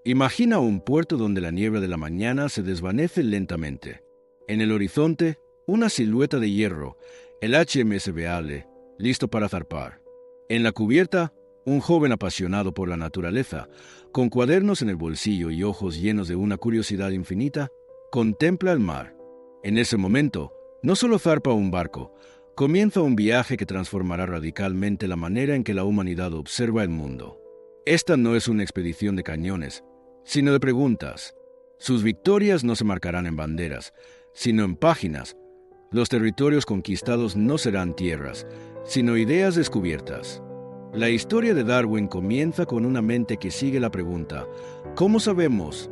Imagina un puerto donde la niebla de la mañana se desvanece lentamente. En el horizonte, una silueta de hierro, el HMS Beale, listo para zarpar. En la cubierta, un joven apasionado por la naturaleza, con cuadernos en el bolsillo y ojos llenos de una curiosidad infinita, contempla el mar. En ese momento, no solo zarpa un barco, comienza un viaje que transformará radicalmente la manera en que la humanidad observa el mundo. Esta no es una expedición de cañones, sino de preguntas. Sus victorias no se marcarán en banderas, sino en páginas. Los territorios conquistados no serán tierras, sino ideas descubiertas. La historia de Darwin comienza con una mente que sigue la pregunta: ¿cómo sabemos?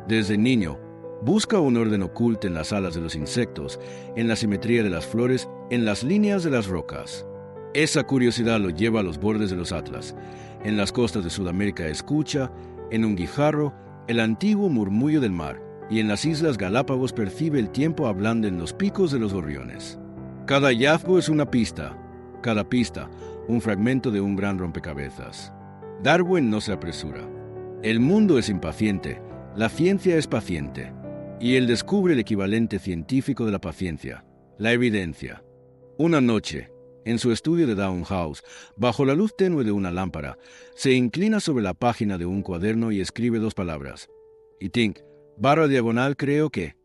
Desde niño, busca un orden oculto en las alas de los insectos, en la simetría de las flores, en las líneas de las rocas. Esa curiosidad lo lleva a los bordes de los Atlas. En las costas de Sudamérica escucha, en un guijarro, el antiguo murmullo del mar, y en las Islas Galápagos percibe el tiempo hablando en los picos de los gorriones. Cada hallazgo es una pista, cada pista, un fragmento de un gran rompecabezas. Darwin no se apresura. El mundo es impaciente, la ciencia es paciente, y él descubre el equivalente científico de la paciencia, la evidencia. Una noche, en su estudio de Down House, bajo la luz tenue de una lámpara, se inclina sobre la página de un cuaderno y escribe dos palabras. Y think, // creo que.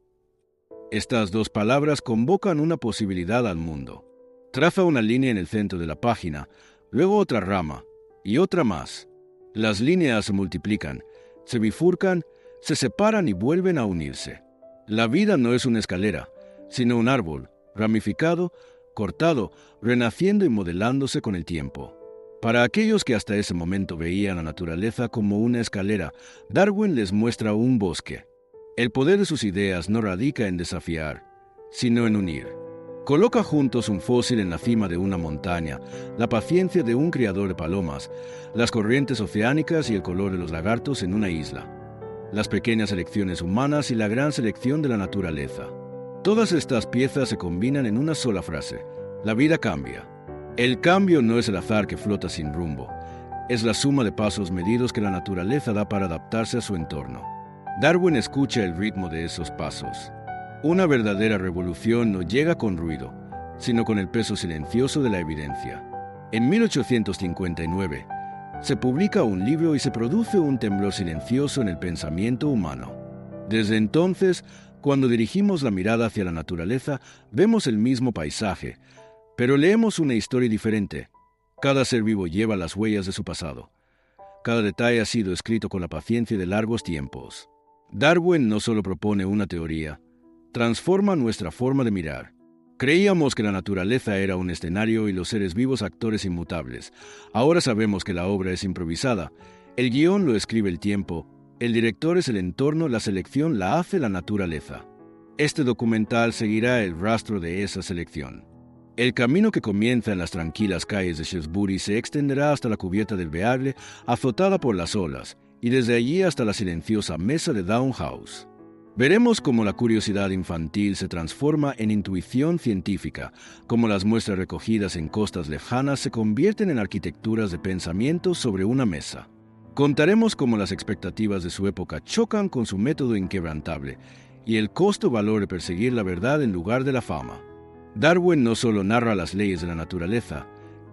Estas dos palabras convocan una posibilidad al mundo. Traza una línea en el centro de la página, luego otra rama, y otra más. Las líneas se multiplican, se bifurcan, se separan y vuelven a unirse. La vida no es una escalera, sino un árbol, ramificado, cortado, renaciendo y modelándose con el tiempo. Para aquellos que hasta ese momento veían la naturaleza como una escalera, Darwin les muestra un bosque. El poder de sus ideas no radica en desafiar, sino en unir. Coloca juntos un fósil en la cima de una montaña, la paciencia de un criador de palomas, las corrientes oceánicas y el color de los lagartos en una isla, las pequeñas elecciones humanas y la gran selección de la naturaleza. Todas estas piezas se combinan en una sola frase: la vida cambia. El cambio no es el azar que flota sin rumbo, es la suma de pasos medidos que la naturaleza da para adaptarse a su entorno. Darwin escucha el ritmo de esos pasos. Una verdadera revolución no llega con ruido, sino con el peso silencioso de la evidencia. En 1859, se publica un libro y se produce un temblor silencioso en el pensamiento humano. Desde entonces, cuando dirigimos la mirada hacia la naturaleza, vemos el mismo paisaje, pero leemos una historia diferente. Cada ser vivo lleva las huellas de su pasado. Cada detalle ha sido escrito con la paciencia de largos tiempos. Darwin no solo propone una teoría, transforma nuestra forma de mirar. Creíamos que la naturaleza era un escenario y los seres vivos actores inmutables. Ahora sabemos que la obra es improvisada. El guión lo escribe el tiempo, el director es el entorno, la selección la hace la naturaleza. Este documental seguirá el rastro de esa selección. El camino que comienza en las tranquilas calles de Shrewsbury se extenderá hasta la cubierta del Beagle, azotada por las olas, y desde allí hasta la silenciosa mesa de Down House. Veremos cómo la curiosidad infantil se transforma en intuición científica, cómo las muestras recogidas en costas lejanas se convierten en arquitecturas de pensamiento sobre una mesa. Contaremos cómo las expectativas de su época chocan con su método inquebrantable y el costo-valor de perseguir la verdad en lugar de la fama. Darwin no solo narra las leyes de la naturaleza,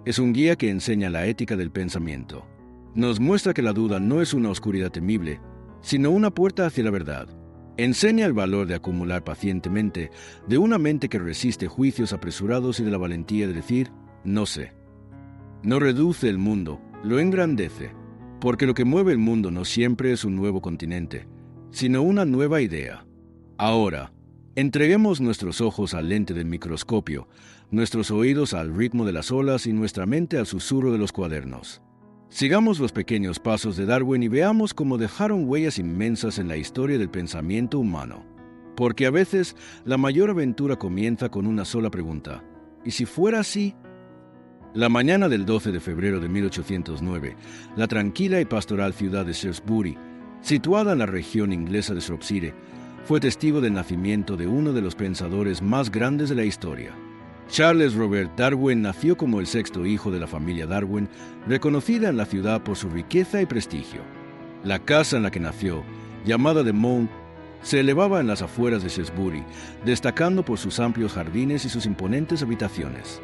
es un guía que enseña la ética del pensamiento. Nos muestra que la duda no es una oscuridad temible, sino una puerta hacia la verdad. Enseña el valor de acumular pacientemente, de una mente que resiste juicios apresurados y de la valentía de decir, no sé. No reduce el mundo, lo engrandece, porque lo que mueve el mundo no siempre es un nuevo continente, sino una nueva idea. Ahora, entreguemos nuestros ojos al lente del microscopio, nuestros oídos al ritmo de las olas y nuestra mente al susurro de los cuadernos. Sigamos los pequeños pasos de Darwin y veamos cómo dejaron huellas inmensas en la historia del pensamiento humano. Porque a veces la mayor aventura comienza con una sola pregunta. ¿Y si fuera así? La mañana del 12 de febrero de 1809, la tranquila y pastoral ciudad de Shrewsbury, situada en la región inglesa de Shropshire, fue testigo del nacimiento de uno de los pensadores más grandes de la historia. Charles Robert Darwin nació como el sexto hijo de la familia Darwin, reconocida en la ciudad por su riqueza y prestigio. La casa en la que nació, llamada The Mount, se elevaba en las afueras de Shrewsbury, destacando por sus amplios jardines y sus imponentes habitaciones.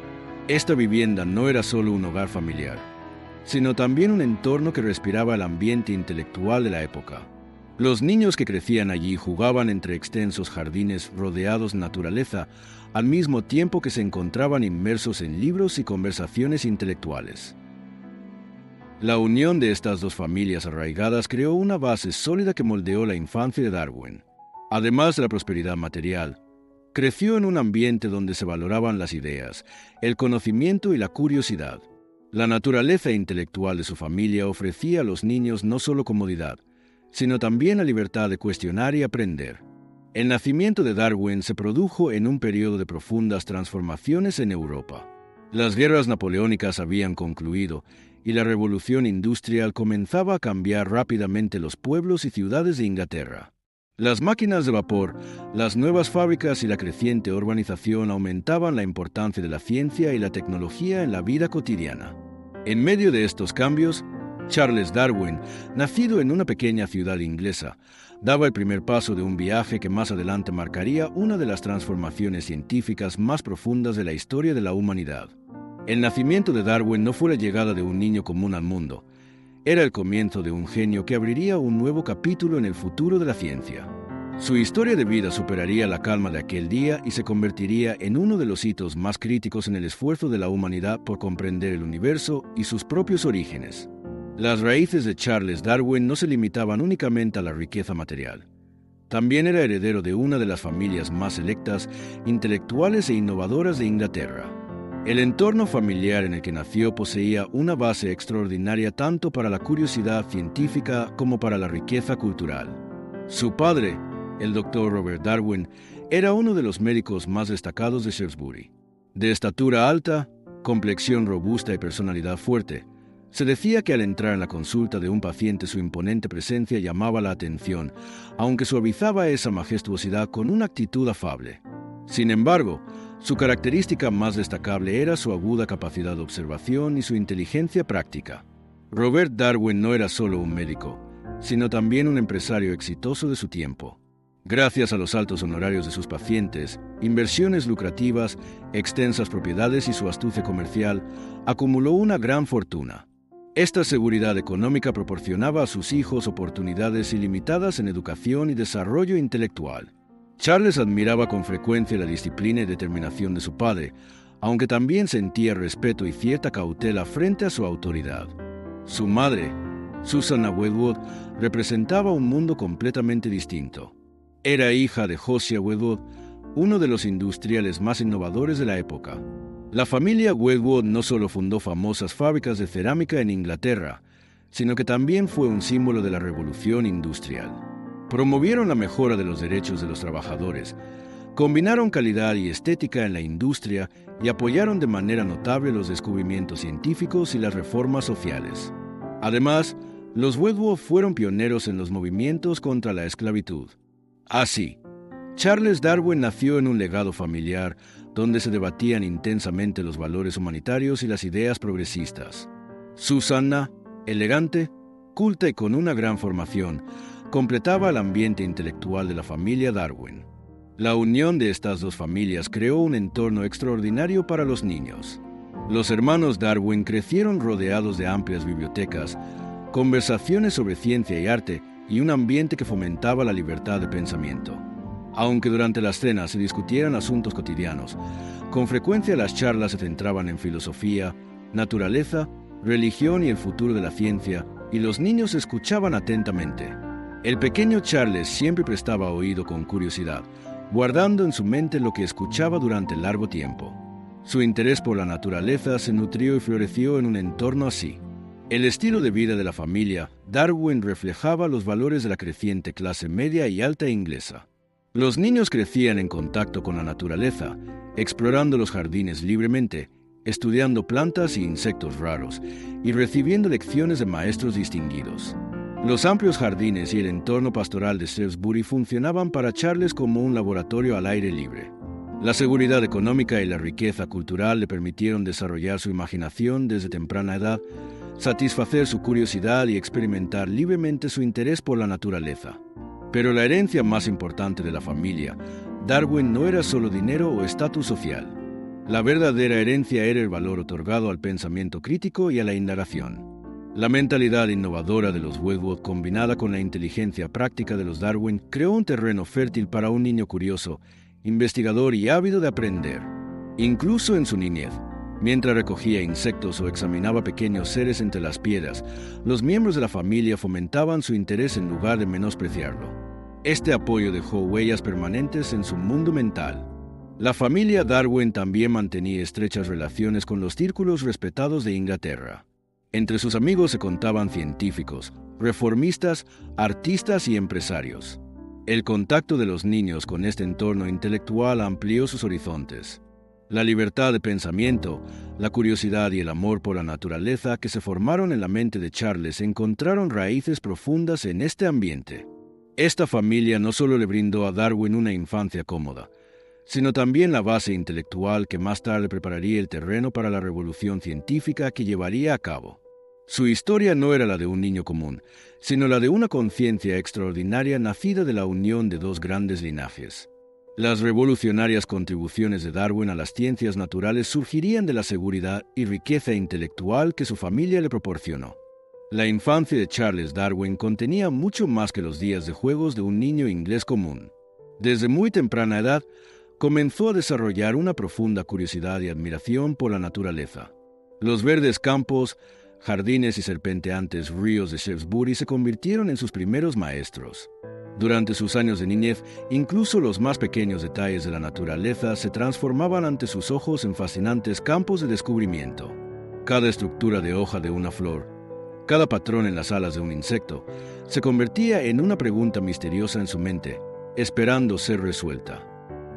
Esta vivienda no era solo un hogar familiar, sino también un entorno que respiraba el ambiente intelectual de la época. Los niños que crecían allí jugaban entre extensos jardines rodeados de naturaleza, al mismo tiempo que se encontraban inmersos en libros y conversaciones intelectuales. La unión de estas dos familias arraigadas creó una base sólida que moldeó la infancia de Darwin. Además de la prosperidad material, creció en un ambiente donde se valoraban las ideas, el conocimiento y la curiosidad. La naturaleza intelectual de su familia ofrecía a los niños no solo comodidad, sino también la libertad de cuestionar y aprender. El nacimiento de Darwin se produjo en un periodo de profundas transformaciones en Europa. Las guerras napoleónicas habían concluido y la revolución industrial comenzaba a cambiar rápidamente los pueblos y ciudades de Inglaterra. Las máquinas de vapor, las nuevas fábricas y la creciente urbanización aumentaban la importancia de la ciencia y la tecnología en la vida cotidiana. En medio de estos cambios, Charles Darwin, nacido en una pequeña ciudad inglesa, daba el primer paso de un viaje que más adelante marcaría una de las transformaciones científicas más profundas de la historia de la humanidad. El nacimiento de Darwin no fue la llegada de un niño común al mundo. Era el comienzo de un genio que abriría un nuevo capítulo en el futuro de la ciencia. Su historia de vida superaría la calma de aquel día y se convertiría en uno de los hitos más críticos en el esfuerzo de la humanidad por comprender el universo y sus propios orígenes. Las raíces de Charles Darwin no se limitaban únicamente a la riqueza material. También era heredero de una de las familias más selectas, intelectuales e innovadoras de Inglaterra. El entorno familiar en el que nació poseía una base extraordinaria tanto para la curiosidad científica como para la riqueza cultural. Su padre, el Dr. Robert Darwin, era uno de los médicos más destacados de Shrewsbury. De estatura alta, complexión robusta y personalidad fuerte, se decía que al entrar en la consulta de un paciente su imponente presencia llamaba la atención, aunque suavizaba esa majestuosidad con una actitud afable. Sin embargo, su característica más destacable era su aguda capacidad de observación y su inteligencia práctica. Robert Darwin no era solo un médico, sino también un empresario exitoso de su tiempo. Gracias a los altos honorarios de sus pacientes, inversiones lucrativas, extensas propiedades y su astucia comercial, acumuló una gran fortuna. Esta seguridad económica proporcionaba a sus hijos oportunidades ilimitadas en educación y desarrollo intelectual. Charles admiraba con frecuencia la disciplina y determinación de su padre, aunque también sentía respeto y cierta cautela frente a su autoridad. Su madre, Susanna Wedgwood, representaba un mundo completamente distinto. Era hija de Josiah Wedgwood, uno de los industriales más innovadores de la época. La familia Wedgwood no solo fundó famosas fábricas de cerámica en Inglaterra, sino que también fue un símbolo de la revolución industrial. Promovieron la mejora de los derechos de los trabajadores, combinaron calidad y estética en la industria y apoyaron de manera notable los descubrimientos científicos y las reformas sociales. Además, los Wedgwood fueron pioneros en los movimientos contra la esclavitud. Así, Charles Darwin nació en un legado familiar donde se debatían intensamente los valores humanitarios y las ideas progresistas. Susanna, elegante, culta y con una gran formación, completaba el ambiente intelectual de la familia Darwin. La unión de estas dos familias creó un entorno extraordinario para los niños. Los hermanos Darwin crecieron rodeados de amplias bibliotecas, conversaciones sobre ciencia y arte y un ambiente que fomentaba la libertad de pensamiento. Aunque durante las cenas se discutieran asuntos cotidianos, con frecuencia las charlas se centraban en filosofía, naturaleza, religión y el futuro de la ciencia, y los niños escuchaban atentamente. El pequeño Charles siempre prestaba oído con curiosidad, guardando en su mente lo que escuchaba durante largo tiempo. Su interés por la naturaleza se nutrió y floreció en un entorno así. El estilo de vida de la familia Darwin reflejaba los valores de la creciente clase media y alta inglesa. Los niños crecían en contacto con la naturaleza, explorando los jardines libremente, estudiando plantas y insectos raros, y recibiendo lecciones de maestros distinguidos. Los amplios jardines y el entorno pastoral de Shrewsbury funcionaban para Charles como un laboratorio al aire libre. La seguridad económica y la riqueza cultural le permitieron desarrollar su imaginación desde temprana edad, satisfacer su curiosidad y experimentar libremente su interés por la naturaleza. Pero la herencia más importante de la familia, Darwin, no era solo dinero o estatus social. La verdadera herencia era el valor otorgado al pensamiento crítico y a la indagación. La mentalidad innovadora de los Wedgwood, combinada con la inteligencia práctica de los Darwin, creó un terreno fértil para un niño curioso, investigador y ávido de aprender. Incluso en su niñez, mientras recogía insectos o examinaba pequeños seres entre las piedras, los miembros de la familia fomentaban su interés en lugar de menospreciarlo. Este apoyo dejó huellas permanentes en su mundo mental. La familia Darwin también mantenía estrechas relaciones con los círculos respetados de Inglaterra. Entre sus amigos se contaban científicos, reformistas, artistas y empresarios. El contacto de los niños con este entorno intelectual amplió sus horizontes. La libertad de pensamiento, la curiosidad y el amor por la naturaleza que se formaron en la mente de Charles encontraron raíces profundas en este ambiente. Esta familia no solo le brindó a Darwin una infancia cómoda, sino también la base intelectual que más tarde prepararía el terreno para la revolución científica que llevaría a cabo. Su historia no era la de un niño común, sino la de una conciencia extraordinaria nacida de la unión de dos grandes linajes. Las revolucionarias contribuciones de Darwin a las ciencias naturales surgirían de la seguridad y riqueza intelectual que su familia le proporcionó. La infancia de Charles Darwin contenía mucho más que los días de juegos de un niño inglés común. Desde muy temprana edad, comenzó a desarrollar una profunda curiosidad y admiración por la naturaleza. Los verdes campos, jardines y serpenteantes ríos de Shrewsbury se convirtieron en sus primeros maestros. Durante sus años de niñez, incluso los más pequeños detalles de la naturaleza se transformaban ante sus ojos en fascinantes campos de descubrimiento. Cada estructura de hoja de una flor, cada patrón en las alas de un insecto, se convertía en una pregunta misteriosa en su mente, esperando ser resuelta.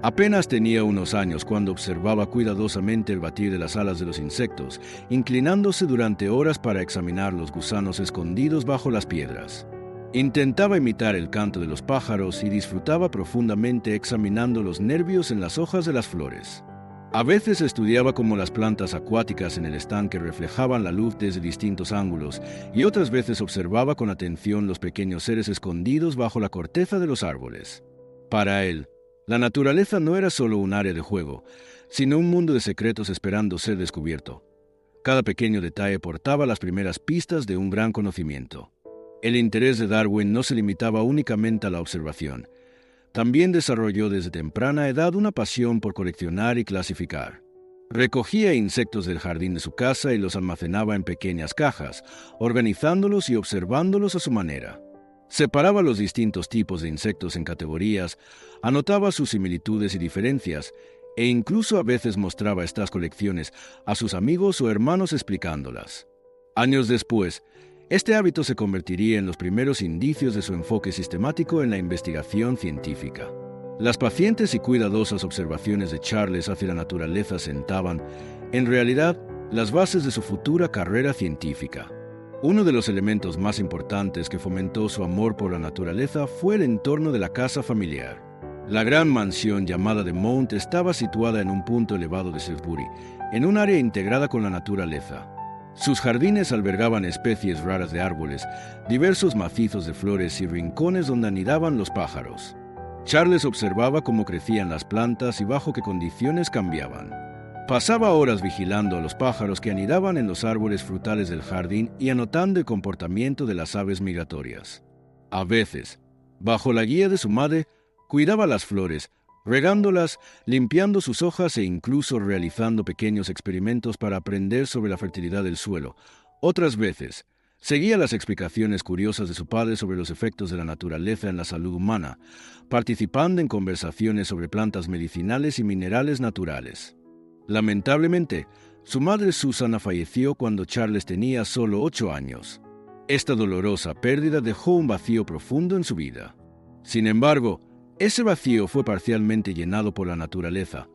Apenas tenía unos años cuando observaba cuidadosamente el batir de las alas de los insectos, inclinándose durante horas para examinar los gusanos escondidos bajo las piedras. Intentaba imitar el canto de los pájaros y disfrutaba profundamente examinando los nervios en las hojas de las flores. A veces estudiaba cómo las plantas acuáticas en el estanque reflejaban la luz desde distintos ángulos y otras veces observaba con atención los pequeños seres escondidos bajo la corteza de los árboles. Para él, la naturaleza no era solo un área de juego, sino un mundo de secretos esperando ser descubierto. Cada pequeño detalle portaba las primeras pistas de un gran conocimiento. El interés de Darwin no se limitaba únicamente a la observación. También desarrolló desde temprana edad una pasión por coleccionar y clasificar. Recogía insectos del jardín de su casa y los almacenaba en pequeñas cajas, organizándolos y observándolos a su manera. Separaba los distintos tipos de insectos en categorías, anotaba sus similitudes y diferencias, e incluso a veces mostraba estas colecciones a sus amigos o hermanos explicándolas. Años después, este hábito se convertiría en los primeros indicios de su enfoque sistemático en la investigación científica. Las pacientes y cuidadosas observaciones de Charles hacia la naturaleza sentaban, en realidad, las bases de su futura carrera científica. Uno de los elementos más importantes que fomentó su amor por la naturaleza fue el entorno de la casa familiar. La gran mansión llamada The Mount estaba situada en un punto elevado de Shrewsbury, en un área integrada con la naturaleza. Sus jardines albergaban especies raras de árboles, diversos macizos de flores y rincones donde anidaban los pájaros. Charles observaba cómo crecían las plantas y bajo qué condiciones cambiaban. Pasaba horas vigilando a los pájaros que anidaban en los árboles frutales del jardín y anotando el comportamiento de las aves migratorias. A veces, bajo la guía de su madre, cuidaba las flores, regándolas, limpiando sus hojas e incluso realizando pequeños experimentos para aprender sobre la fertilidad del suelo. Otras veces, seguía las explicaciones curiosas de su padre sobre los efectos de la naturaleza en la salud humana, participando en conversaciones sobre plantas medicinales y minerales naturales. Lamentablemente, su madre Susana falleció cuando Charles tenía solo 8 años. Esta dolorosa pérdida dejó un vacío profundo en su vida. Sin embargo, ese vacío fue parcialmente llenado por la naturaleza.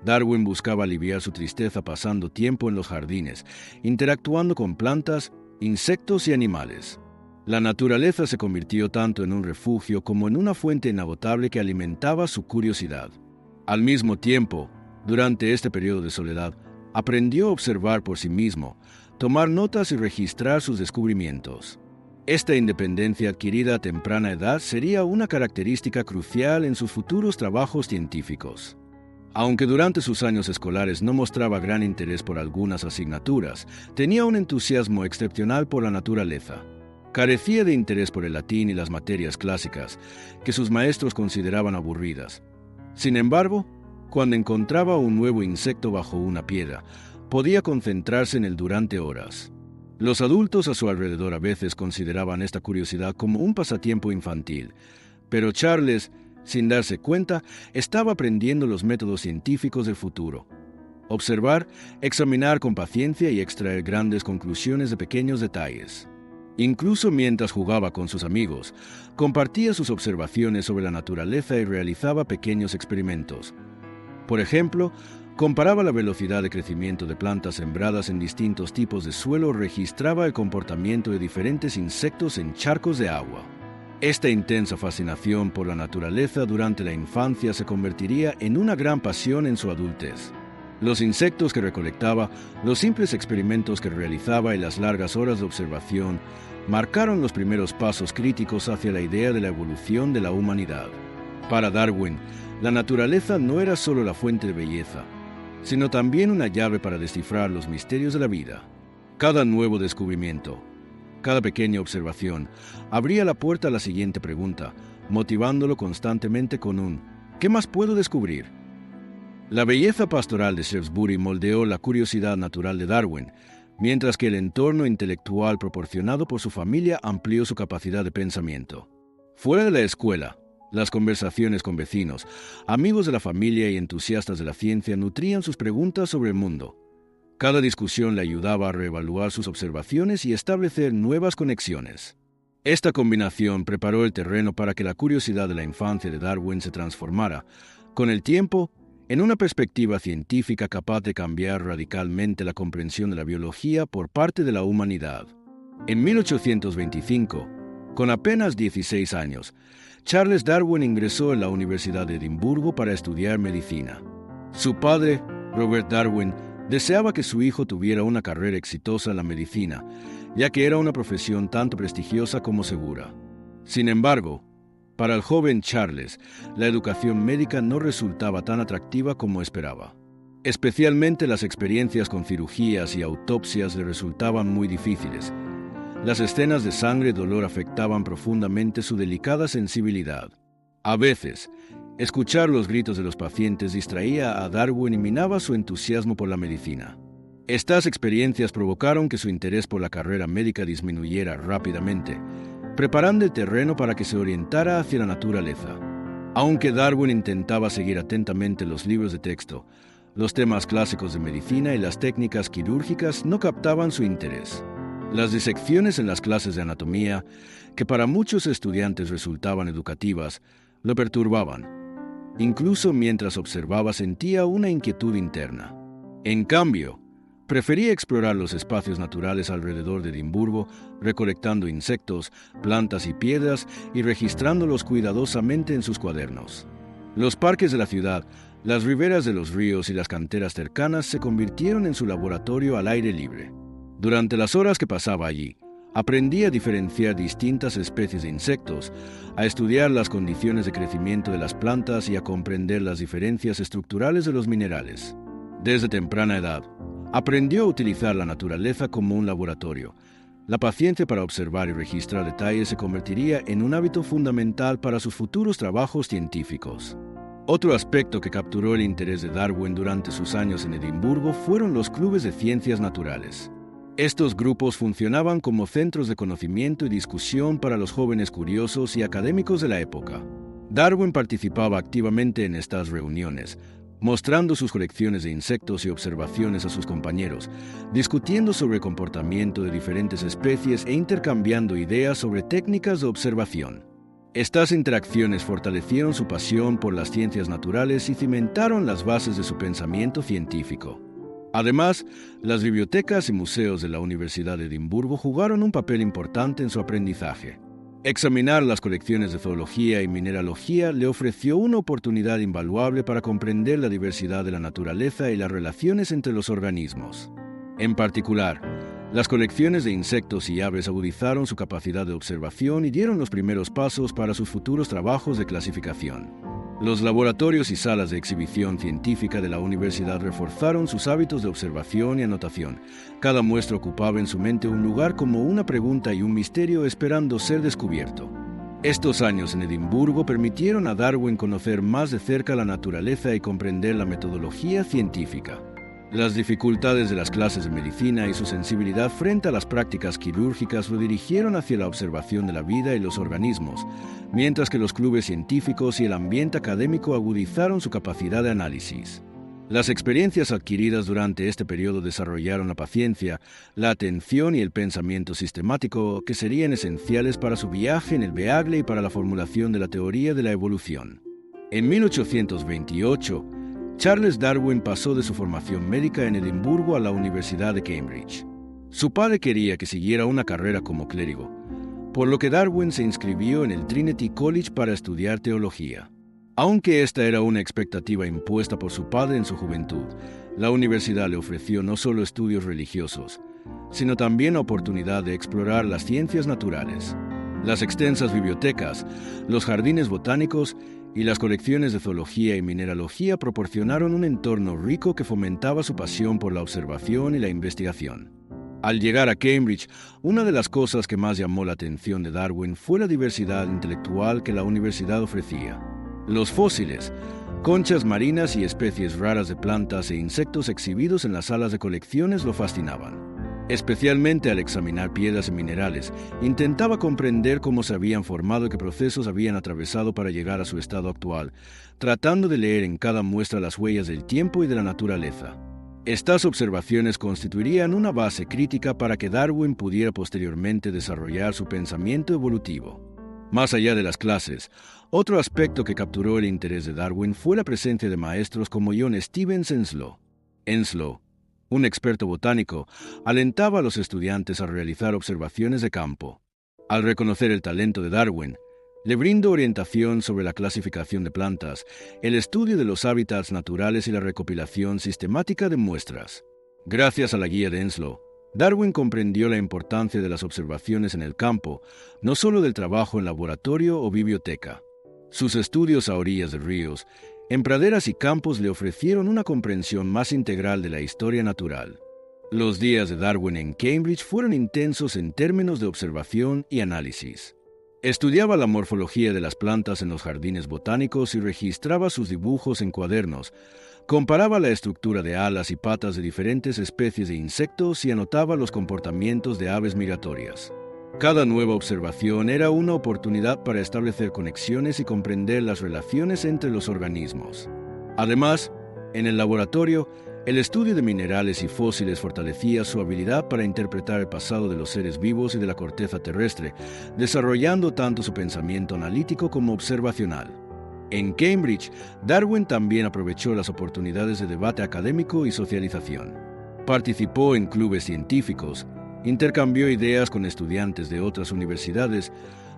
Darwin buscaba aliviar su tristeza pasando tiempo en los jardines, interactuando con plantas, insectos y animales. La naturaleza se convirtió tanto en un refugio como en una fuente inagotable que alimentaba su curiosidad. Al mismo tiempo, durante este periodo de soledad, aprendió a observar por sí mismo, tomar notas y registrar sus descubrimientos. Esta independencia adquirida a temprana edad sería una característica crucial en sus futuros trabajos científicos. Aunque durante sus años escolares no mostraba gran interés por algunas asignaturas, tenía un entusiasmo excepcional por la naturaleza. Carecía de interés por el latín y las materias clásicas, que sus maestros consideraban aburridas. Sin embargo, cuando encontraba un nuevo insecto bajo una piedra, podía concentrarse en él durante horas. Los adultos a su alrededor a veces consideraban esta curiosidad como un pasatiempo infantil, pero Charles, sin darse cuenta, estaba aprendiendo los métodos científicos del futuro. Observar, examinar con paciencia y extraer grandes conclusiones de pequeños detalles. Incluso mientras jugaba con sus amigos, compartía sus observaciones sobre la naturaleza y realizaba pequeños experimentos. Por ejemplo, comparaba la velocidad de crecimiento de plantas sembradas en distintos tipos de suelo o registraba el comportamiento de diferentes insectos en charcos de agua. Esta intensa fascinación por la naturaleza durante la infancia se convertiría en una gran pasión en su adultez. Los insectos que recolectaba, los simples experimentos que realizaba y las largas horas de observación marcaron los primeros pasos críticos hacia la idea de la evolución de la humanidad. Para Darwin, la naturaleza no era solo la fuente de belleza, sino también una llave para descifrar los misterios de la vida. Cada nuevo descubrimiento, cada pequeña observación, abría la puerta a la siguiente pregunta, motivándolo constantemente con un ¿qué más puedo descubrir? La belleza pastoral de Shrewsbury moldeó la curiosidad natural de Darwin, mientras que el entorno intelectual proporcionado por su familia amplió su capacidad de pensamiento. Fuera de la escuela, las conversaciones con vecinos, amigos de la familia y entusiastas de la ciencia nutrían sus preguntas sobre el mundo. Cada discusión le ayudaba a reevaluar sus observaciones y establecer nuevas conexiones. Esta combinación preparó el terreno para que la curiosidad de la infancia de Darwin se transformara, con el tiempo, en una perspectiva científica capaz de cambiar radicalmente la comprensión de la biología por parte de la humanidad. En 1825, con apenas 16 años, Charles Darwin ingresó en la Universidad de Edimburgo para estudiar medicina. Su padre, Robert Darwin, deseaba que su hijo tuviera una carrera exitosa en la medicina, ya que era una profesión tanto prestigiosa como segura. Sin embargo, para el joven Charles, la educación médica no resultaba tan atractiva como esperaba. Especialmente las experiencias con cirugías y autopsias le resultaban muy difíciles. Las escenas de sangre y dolor afectaban profundamente su delicada sensibilidad. A veces, escuchar los gritos de los pacientes distraía a Darwin y minaba su entusiasmo por la medicina. Estas experiencias provocaron que su interés por la carrera médica disminuyera rápidamente, preparando el terreno para que se orientara hacia la naturaleza. Aunque Darwin intentaba seguir atentamente los libros de texto, los temas clásicos de medicina y las técnicas quirúrgicas no captaban su interés. Las disecciones en las clases de anatomía, que para muchos estudiantes resultaban educativas, lo perturbaban. Incluso mientras observaba sentía una inquietud interna. En cambio, prefería explorar los espacios naturales alrededor de Edimburgo, recolectando insectos, plantas y piedras y registrándolos cuidadosamente en sus cuadernos. Los parques de la ciudad, las riberas de los ríos y las canteras cercanas se convirtieron en su laboratorio al aire libre. Durante las horas que pasaba allí, aprendí a diferenciar distintas especies de insectos, a estudiar las condiciones de crecimiento de las plantas y a comprender las diferencias estructurales de los minerales. Desde temprana edad, aprendió a utilizar la naturaleza como un laboratorio. La paciencia para observar y registrar detalles se convertiría en un hábito fundamental para sus futuros trabajos científicos. Otro aspecto que capturó el interés de Darwin durante sus años en Edimburgo fueron los clubes de ciencias naturales. Estos grupos funcionaban como centros de conocimiento y discusión para los jóvenes curiosos y académicos de la época. Darwin participaba activamente en estas reuniones, mostrando sus colecciones de insectos y observaciones a sus compañeros, discutiendo sobre el comportamiento de diferentes especies e intercambiando ideas sobre técnicas de observación. Estas interacciones fortalecieron su pasión por las ciencias naturales y cimentaron las bases de su pensamiento científico. Además, las bibliotecas y museos de la Universidad de Edimburgo jugaron un papel importante en su aprendizaje. Examinar las colecciones de zoología y mineralogía le ofreció una oportunidad invaluable para comprender la diversidad de la naturaleza y las relaciones entre los organismos. En particular, las colecciones de insectos y aves agudizaron su capacidad de observación y dieron los primeros pasos para sus futuros trabajos de clasificación. Los laboratorios y salas de exhibición científica de la universidad reforzaron sus hábitos de observación y anotación. Cada muestra ocupaba en su mente un lugar como una pregunta y un misterio esperando ser descubierto. Estos años en Edimburgo permitieron a Darwin conocer más de cerca la naturaleza y comprender la metodología científica. Las dificultades de las clases de medicina y su sensibilidad frente a las prácticas quirúrgicas lo dirigieron hacia la observación de la vida y los organismos, mientras que los clubes científicos y el ambiente académico agudizaron su capacidad de análisis. Las experiencias adquiridas durante este periodo desarrollaron la paciencia, la atención y el pensamiento sistemático que serían esenciales para su viaje en el Beagle y para la formulación de la teoría de la evolución. En 1828, Charles Darwin pasó de su formación médica en Edimburgo a la Universidad de Cambridge. Su padre quería que siguiera una carrera como clérigo, por lo que Darwin se inscribió en el Trinity College para estudiar teología. Aunque esta era una expectativa impuesta por su padre en su juventud, la universidad le ofreció no solo estudios religiosos, sino también la oportunidad de explorar las ciencias naturales. Las extensas bibliotecas, los jardines botánicos y las colecciones de zoología y mineralogía proporcionaron un entorno rico que fomentaba su pasión por la observación y la investigación. Al llegar a Cambridge, una de las cosas que más llamó la atención de Darwin fue la diversidad intelectual que la universidad ofrecía. Los fósiles, conchas marinas y especies raras de plantas e insectos exhibidos en las salas de colecciones lo fascinaban. Especialmente al examinar piedras y minerales, intentaba comprender cómo se habían formado y qué procesos habían atravesado para llegar a su estado actual, tratando de leer en cada muestra las huellas del tiempo y de la naturaleza. Estas observaciones constituirían una base crítica para que Darwin pudiera posteriormente desarrollar su pensamiento evolutivo. Más allá de las clases, otro aspecto que capturó el interés de Darwin fue la presencia de maestros como John Stevens Enslow. Enslow, un experto botánico, alentaba a los estudiantes a realizar observaciones de campo. Al reconocer el talento de Darwin, le brindó orientación sobre la clasificación de plantas, el estudio de los hábitats naturales y la recopilación sistemática de muestras. Gracias a la guía de Enslow, Darwin comprendió la importancia de las observaciones en el campo, no solo del trabajo en laboratorio o biblioteca. Sus estudios a orillas de ríos, en praderas y campos le ofrecieron una comprensión más integral de la historia natural. Los días de Darwin en Cambridge fueron intensos en términos de observación y análisis. Estudiaba la morfología de las plantas en los jardines botánicos y registraba sus dibujos en cuadernos, comparaba la estructura de alas y patas de diferentes especies de insectos y anotaba los comportamientos de aves migratorias. Cada nueva observación era una oportunidad para establecer conexiones y comprender las relaciones entre los organismos. Además, en el laboratorio, el estudio de minerales y fósiles fortalecía su habilidad para interpretar el pasado de los seres vivos y de la corteza terrestre, desarrollando tanto su pensamiento analítico como observacional. En Cambridge, Darwin también aprovechó las oportunidades de debate académico y socialización. Participó en clubes científicos, intercambió ideas con estudiantes de otras universidades,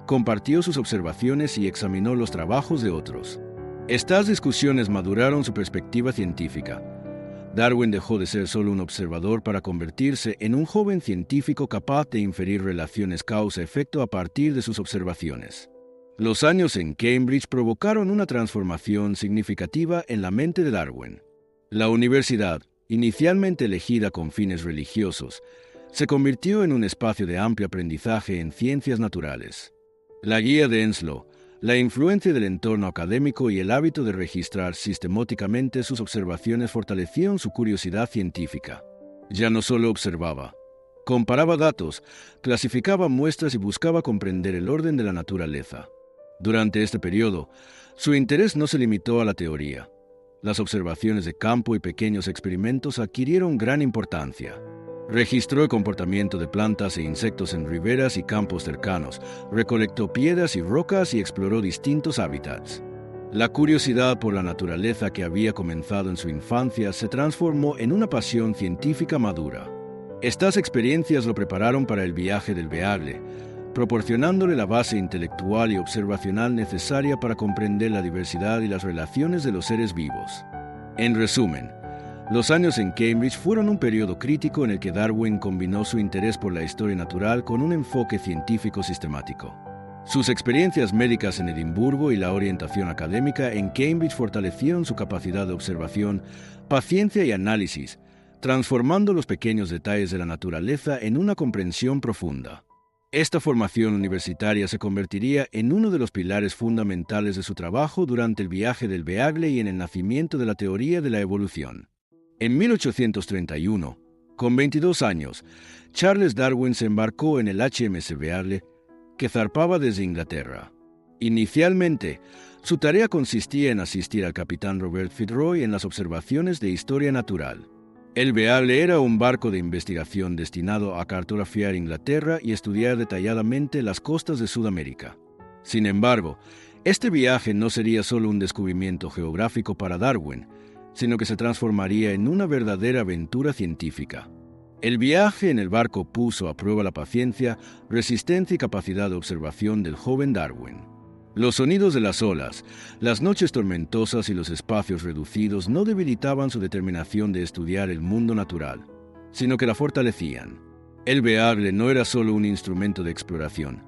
compartió sus observaciones y examinó los trabajos de otros. Estas discusiones maduraron su perspectiva científica. Darwin dejó de ser solo un observador para convertirse en un joven científico capaz de inferir relaciones causa-efecto a partir de sus observaciones. Los años en Cambridge provocaron una transformación significativa en la mente de Darwin. La universidad, inicialmente elegida con fines religiosos, se convirtió en un espacio de amplio aprendizaje en ciencias naturales. La guía de Enslow, la influencia del entorno académico y el hábito de registrar sistemáticamente sus observaciones fortalecieron su curiosidad científica. Ya no solo observaba, comparaba datos, clasificaba muestras y buscaba comprender el orden de la naturaleza. Durante este periodo, su interés no se limitó a la teoría. Las observaciones de campo y pequeños experimentos adquirieron gran importancia. Registró el comportamiento de plantas e insectos en riberas y campos cercanos, recolectó piedras y rocas y exploró distintos hábitats. La curiosidad por la naturaleza que había comenzado en su infancia se transformó en una pasión científica madura. Estas experiencias lo prepararon para el viaje del Beagle, proporcionándole la base intelectual y observacional necesaria para comprender la diversidad y las relaciones de los seres vivos. En resumen, los años en Cambridge fueron un periodo crítico en el que Darwin combinó su interés por la historia natural con un enfoque científico sistemático. Sus experiencias médicas en Edimburgo y la orientación académica en Cambridge fortalecieron su capacidad de observación, paciencia y análisis, transformando los pequeños detalles de la naturaleza en una comprensión profunda. Esta formación universitaria se convertiría en uno de los pilares fundamentales de su trabajo durante el viaje del Beagle y en el nacimiento de la teoría de la evolución. En 1831, con 22 años, Charles Darwin se embarcó en el HMS Beagle, que zarpaba desde Inglaterra. Inicialmente, su tarea consistía en asistir al capitán Robert Fitzroy en las observaciones de historia natural. El Beagle era un barco de investigación destinado a cartografiar Inglaterra y estudiar detalladamente las costas de Sudamérica. Sin embargo, este viaje no sería solo un descubrimiento geográfico para Darwin, sino que se transformaría en una verdadera aventura científica. El viaje en el barco puso a prueba la paciencia, resistencia y capacidad de observación del joven Darwin. Los sonidos de las olas, las noches tormentosas y los espacios reducidos no debilitaban su determinación de estudiar el mundo natural, sino que la fortalecían. El Beagle no era solo un instrumento de exploración,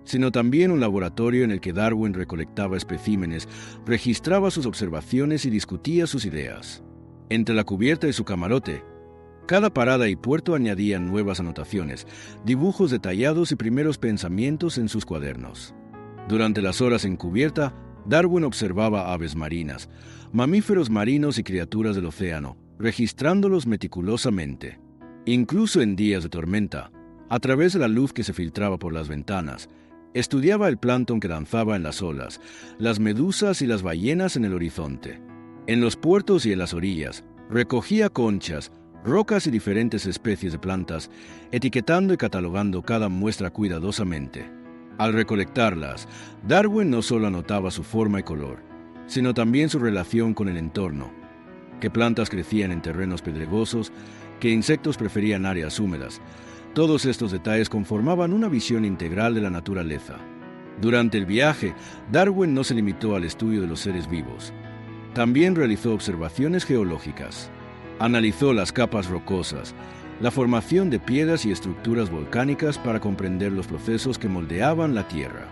sino también un laboratorio en el que Darwin recolectaba especímenes, registraba sus observaciones y discutía sus ideas. Entre la cubierta y su camarote, cada parada y puerto añadían nuevas anotaciones, dibujos detallados y primeros pensamientos en sus cuadernos. Durante las horas en cubierta, Darwin observaba aves marinas, mamíferos marinos y criaturas del océano, registrándolos meticulosamente. Incluso en días de tormenta, a través de la luz que se filtraba por las ventanas, estudiaba el plancton que danzaba en las olas, las medusas y las ballenas en el horizonte. En los puertos y en las orillas, recogía conchas, rocas y diferentes especies de plantas, etiquetando y catalogando cada muestra cuidadosamente. Al recolectarlas, Darwin no solo anotaba su forma y color, sino también su relación con el entorno, qué plantas crecían en terrenos pedregosos, qué insectos preferían áreas húmedas. Todos estos detalles conformaban una visión integral de la naturaleza. Durante el viaje, Darwin no se limitó al estudio de los seres vivos. También realizó observaciones geológicas. Analizó las capas rocosas, la formación de piedras y estructuras volcánicas para comprender los procesos que moldeaban la Tierra.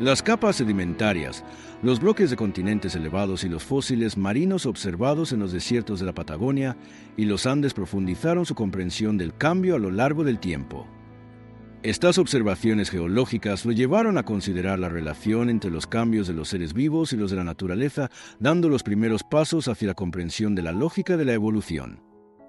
Las capas sedimentarias, los bloques de continentes elevados y los fósiles marinos observados en los desiertos de la Patagonia y los Andes profundizaron su comprensión del cambio a lo largo del tiempo. Estas observaciones geológicas lo llevaron a considerar la relación entre los cambios de los seres vivos y los de la naturaleza, dando los primeros pasos hacia la comprensión de la lógica de la evolución.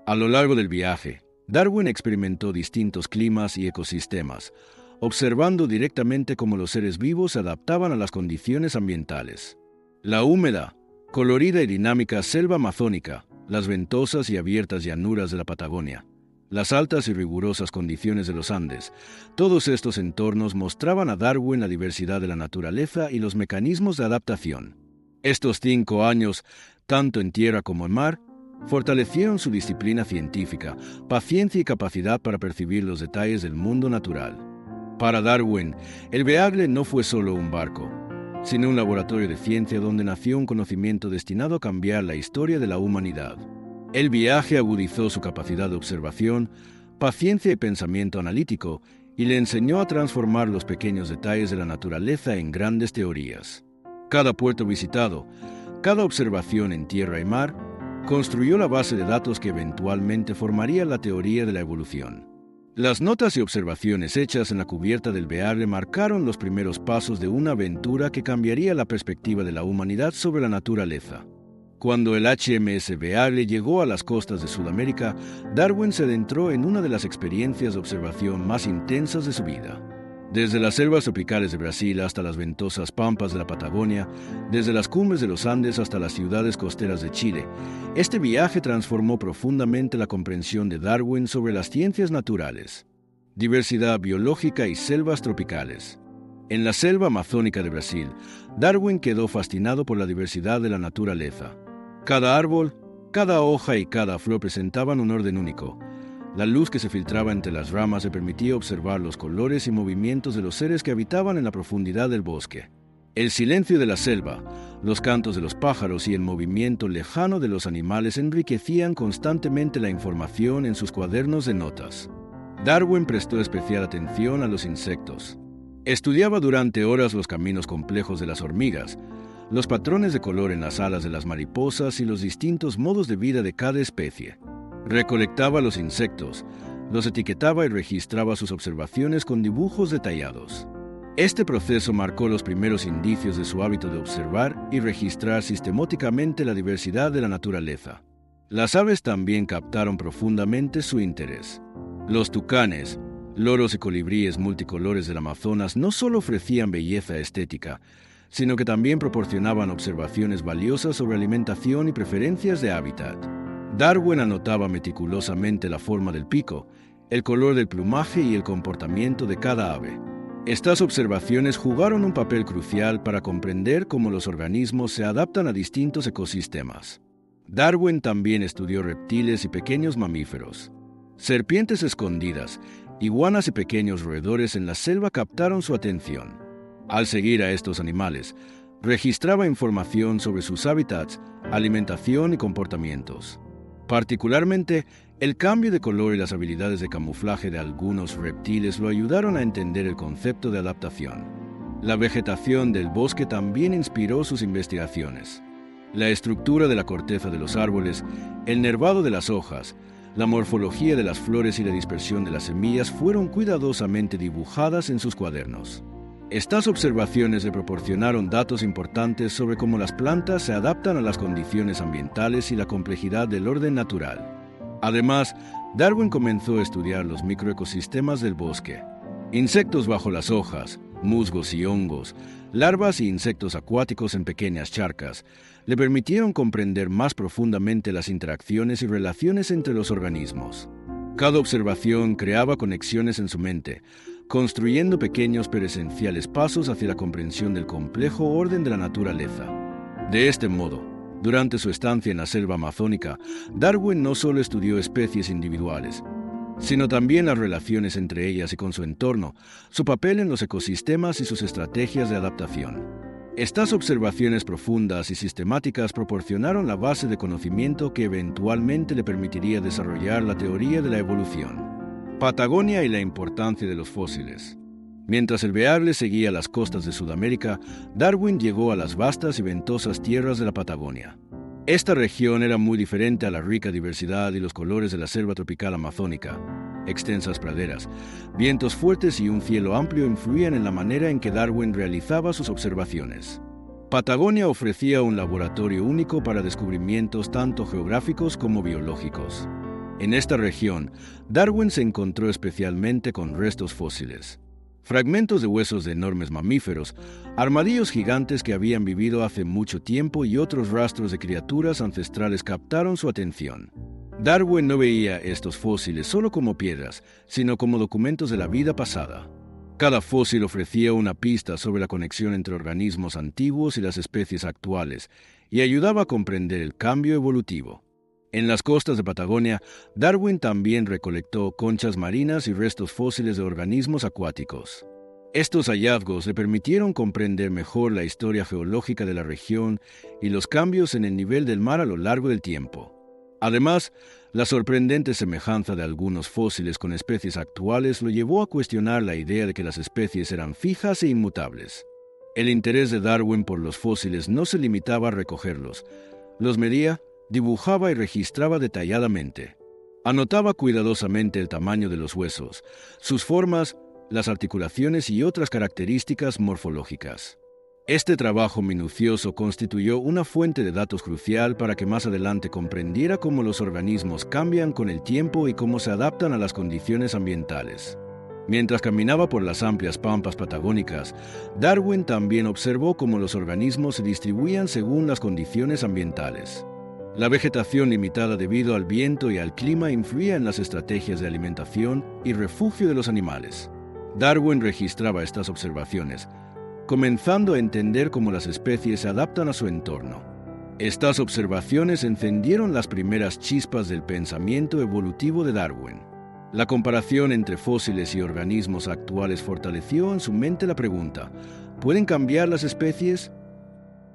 A lo largo del viaje, Darwin experimentó distintos climas y ecosistemas, observando directamente cómo los seres vivos se adaptaban a las condiciones ambientales. La húmeda, colorida y dinámica selva amazónica, las ventosas y abiertas llanuras de la Patagonia, las altas y rigurosas condiciones de los Andes, todos estos entornos mostraban a Darwin la diversidad de la naturaleza y los mecanismos de adaptación. Estos 5 años, tanto en tierra como en mar, fortalecieron su disciplina científica, paciencia y capacidad para percibir los detalles del mundo natural. Para Darwin, el Beagle no fue solo un barco, sino un laboratorio de ciencia donde nació un conocimiento destinado a cambiar la historia de la humanidad. El viaje agudizó su capacidad de observación, paciencia y pensamiento analítico, y le enseñó a transformar los pequeños detalles de la naturaleza en grandes teorías. Cada puerto visitado, cada observación en tierra y mar, construyó la base de datos que eventualmente formaría la teoría de la evolución. Las notas y observaciones hechas en la cubierta del Beagle marcaron los primeros pasos de una aventura que cambiaría la perspectiva de la humanidad sobre la naturaleza. Cuando el HMS Beagle llegó a las costas de Sudamérica, Darwin se adentró en una de las experiencias de observación más intensas de su vida. Desde las selvas tropicales de Brasil hasta las ventosas pampas de la Patagonia, desde las cumbres de los Andes hasta las ciudades costeras de Chile, este viaje transformó profundamente la comprensión de Darwin sobre las ciencias naturales, diversidad biológica y selvas tropicales. En la selva amazónica de Brasil, Darwin quedó fascinado por la diversidad de la naturaleza. Cada árbol, cada hoja y cada flor presentaban un orden único, La luz que se filtraba entre las ramas le permitía observar los colores y movimientos de los seres que habitaban en la profundidad del bosque. El silencio de la selva, los cantos de los pájaros y el movimiento lejano de los animales enriquecían constantemente la información en sus cuadernos de notas. Darwin prestó especial atención a los insectos. Estudiaba durante horas los caminos complejos de las hormigas, los patrones de color en las alas de las mariposas y los distintos modos de vida de cada especie. Recolectaba los insectos, los etiquetaba y registraba sus observaciones con dibujos detallados. Este proceso marcó los primeros indicios de su hábito de observar y registrar sistemáticamente la diversidad de la naturaleza. Las aves también captaron profundamente su interés. Los tucanes, loros y colibríes multicolores del Amazonas no solo ofrecían belleza estética, sino que también proporcionaban observaciones valiosas sobre alimentación y preferencias de hábitat. Darwin anotaba meticulosamente la forma del pico, el color del plumaje y el comportamiento de cada ave. Estas observaciones jugaron un papel crucial para comprender cómo los organismos se adaptan a distintos ecosistemas. Darwin también estudió reptiles y pequeños mamíferos. Serpientes escondidas, iguanas y pequeños roedores en la selva captaron su atención. Al seguir a estos animales, registraba información sobre sus hábitats, alimentación y comportamientos. Particularmente, el cambio de color y las habilidades de camuflaje de algunos reptiles lo ayudaron a entender el concepto de adaptación. La vegetación del bosque también inspiró sus investigaciones. La estructura de la corteza de los árboles, el nervado de las hojas, la morfología de las flores y la dispersión de las semillas fueron cuidadosamente dibujadas en sus cuadernos. Estas observaciones le proporcionaron datos importantes sobre cómo las plantas se adaptan a las condiciones ambientales y la complejidad del orden natural. Además, Darwin comenzó a estudiar los microecosistemas del bosque. Insectos bajo las hojas, musgos y hongos, larvas y insectos acuáticos en pequeñas charcas, le permitieron comprender más profundamente las interacciones y relaciones entre los organismos. Cada observación creaba conexiones en su mente, construyendo pequeños pero esenciales pasos hacia la comprensión del complejo orden de la naturaleza. De este modo, durante su estancia en la selva amazónica, Darwin no solo estudió especies individuales, sino también las relaciones entre ellas y con su entorno, su papel en los ecosistemas y sus estrategias de adaptación. Estas observaciones profundas y sistemáticas proporcionaron la base de conocimiento que eventualmente le permitiría desarrollar la teoría de la evolución. Patagonia y la importancia de los fósiles. Mientras el Beagle seguía las costas de Sudamérica, Darwin llegó a las vastas y ventosas tierras de la Patagonia. Esta región era muy diferente a la rica diversidad y los colores de la selva tropical amazónica. Extensas praderas, vientos fuertes y un cielo amplio influían en la manera en que Darwin realizaba sus observaciones. Patagonia ofrecía un laboratorio único para descubrimientos tanto geográficos como biológicos. En esta región, Darwin se encontró especialmente con restos fósiles. Fragmentos de huesos de enormes mamíferos, armadillos gigantes que habían vivido hace mucho tiempo y otros rastros de criaturas ancestrales captaron su atención. Darwin no veía estos fósiles solo como piedras, sino como documentos de la vida pasada. Cada fósil ofrecía una pista sobre la conexión entre organismos antiguos y las especies actuales, y ayudaba a comprender el cambio evolutivo. En las costas de Patagonia, Darwin también recolectó conchas marinas y restos fósiles de organismos acuáticos. Estos hallazgos le permitieron comprender mejor la historia geológica de la región y los cambios en el nivel del mar a lo largo del tiempo. Además, la sorprendente semejanza de algunos fósiles con especies actuales lo llevó a cuestionar la idea de que las especies eran fijas e inmutables. El interés de Darwin por los fósiles no se limitaba a recogerlos, los medía, dibujaba y registraba detalladamente. Anotaba cuidadosamente el tamaño de los huesos, sus formas, las articulaciones y otras características morfológicas. Este trabajo minucioso constituyó una fuente de datos crucial para que más adelante comprendiera cómo los organismos cambian con el tiempo y cómo se adaptan a las condiciones ambientales. Mientras caminaba por las amplias pampas patagónicas, Darwin también observó cómo los organismos se distribuían según las condiciones ambientales. La vegetación limitada debido al viento y al clima influía en las estrategias de alimentación y refugio de los animales. Darwin registraba estas observaciones, comenzando a entender cómo las especies se adaptan a su entorno. Estas observaciones encendieron las primeras chispas del pensamiento evolutivo de Darwin. La comparación entre fósiles y organismos actuales fortaleció en su mente la pregunta: ¿pueden cambiar las especies?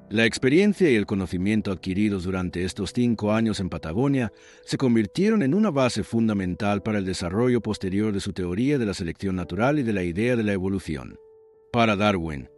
La experiencia y el conocimiento adquiridos durante estos 5 años en Patagonia se convirtieron en una base fundamental para el desarrollo posterior de su teoría de la selección natural y de la idea de la evolución. Para Darwin,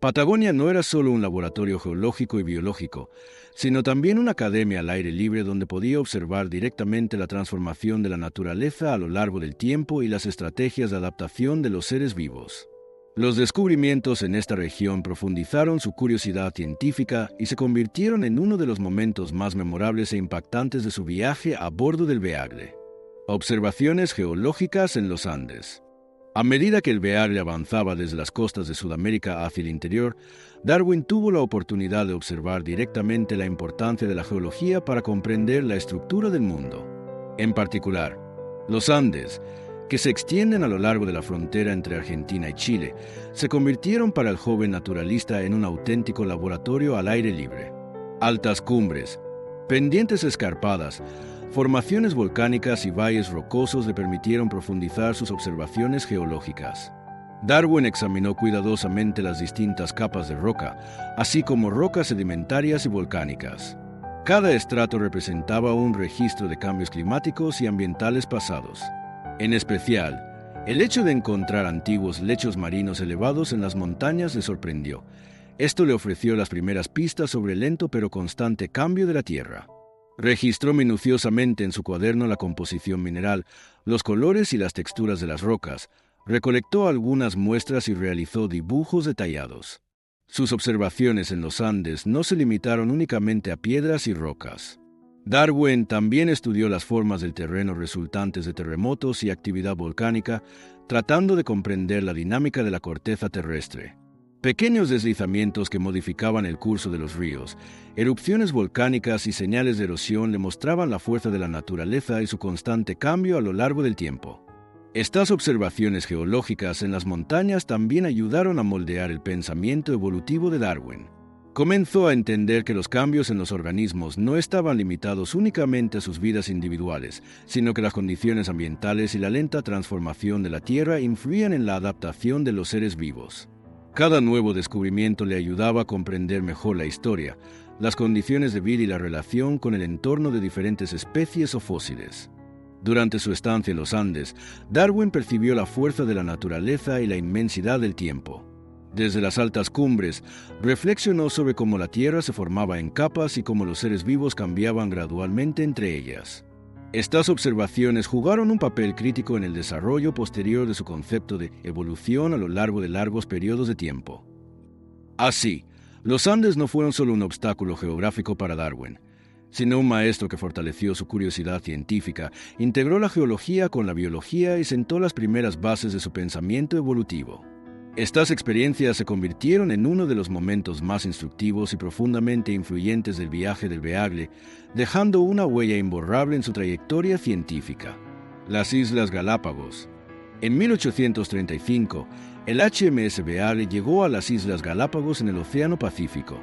Patagonia no era solo un laboratorio geológico y biológico, sino también una academia al aire libre donde podía observar directamente la transformación de la naturaleza a lo largo del tiempo y las estrategias de adaptación de los seres vivos. Los descubrimientos en esta región profundizaron su curiosidad científica y se convirtieron en uno de los momentos más memorables e impactantes de su viaje a bordo del Beagle. Observaciones geológicas en los Andes. A medida que el Beagle avanzaba desde las costas de Sudamérica hacia el interior, Darwin tuvo la oportunidad de observar directamente la importancia de la geología para comprender la estructura del mundo. En particular, los Andes, que se extienden a lo largo de la frontera entre Argentina y Chile, se convirtieron para el joven naturalista en un auténtico laboratorio al aire libre. Altas cumbres, pendientes escarpadas, formaciones volcánicas y valles rocosos le permitieron profundizar sus observaciones geológicas. Darwin examinó cuidadosamente las distintas capas de roca, así como rocas sedimentarias y volcánicas. Cada estrato representaba un registro de cambios climáticos y ambientales pasados. En especial, el hecho de encontrar antiguos lechos marinos elevados en las montañas le sorprendió. Esto le ofreció las primeras pistas sobre el lento pero constante cambio de la Tierra. Registró minuciosamente en su cuaderno la composición mineral, los colores y las texturas de las rocas, recolectó algunas muestras y realizó dibujos detallados. Sus observaciones en los Andes no se limitaron únicamente a piedras y rocas. Darwin también estudió las formas del terreno resultantes de terremotos y actividad volcánica, tratando de comprender la dinámica de la corteza terrestre. Pequeños deslizamientos que modificaban el curso de los ríos, erupciones volcánicas y señales de erosión le mostraban la fuerza de la naturaleza y su constante cambio a lo largo del tiempo. Estas observaciones geológicas en las montañas también ayudaron a moldear el pensamiento evolutivo de Darwin. Comenzó a entender que los cambios en los organismos no estaban limitados únicamente a sus vidas individuales, sino que las condiciones ambientales y la lenta transformación de la Tierra influían en la adaptación de los seres vivos. Cada nuevo descubrimiento le ayudaba a comprender mejor la historia, las condiciones de vida y la relación con el entorno de diferentes especies o fósiles. Durante su estancia en los Andes, Darwin percibió la fuerza de la naturaleza y la inmensidad del tiempo. Desde las altas cumbres, reflexionó sobre cómo la Tierra se formaba en capas y cómo los seres vivos cambiaban gradualmente entre ellas. Estas observaciones jugaron un papel crítico en el desarrollo posterior de su concepto de evolución a lo largo de largos periodos de tiempo. Así, los Andes no fueron solo un obstáculo geográfico para Darwin, sino un maestro que fortaleció su curiosidad científica, integró la geología con la biología y sentó las primeras bases de su pensamiento evolutivo. Estas experiencias se convirtieron en uno de los momentos más instructivos y profundamente influyentes del viaje del Beagle, dejando una huella imborrable en su trayectoria científica. Las Islas Galápagos. En 1835, el HMS Beagle llegó a las Islas Galápagos en el Océano Pacífico.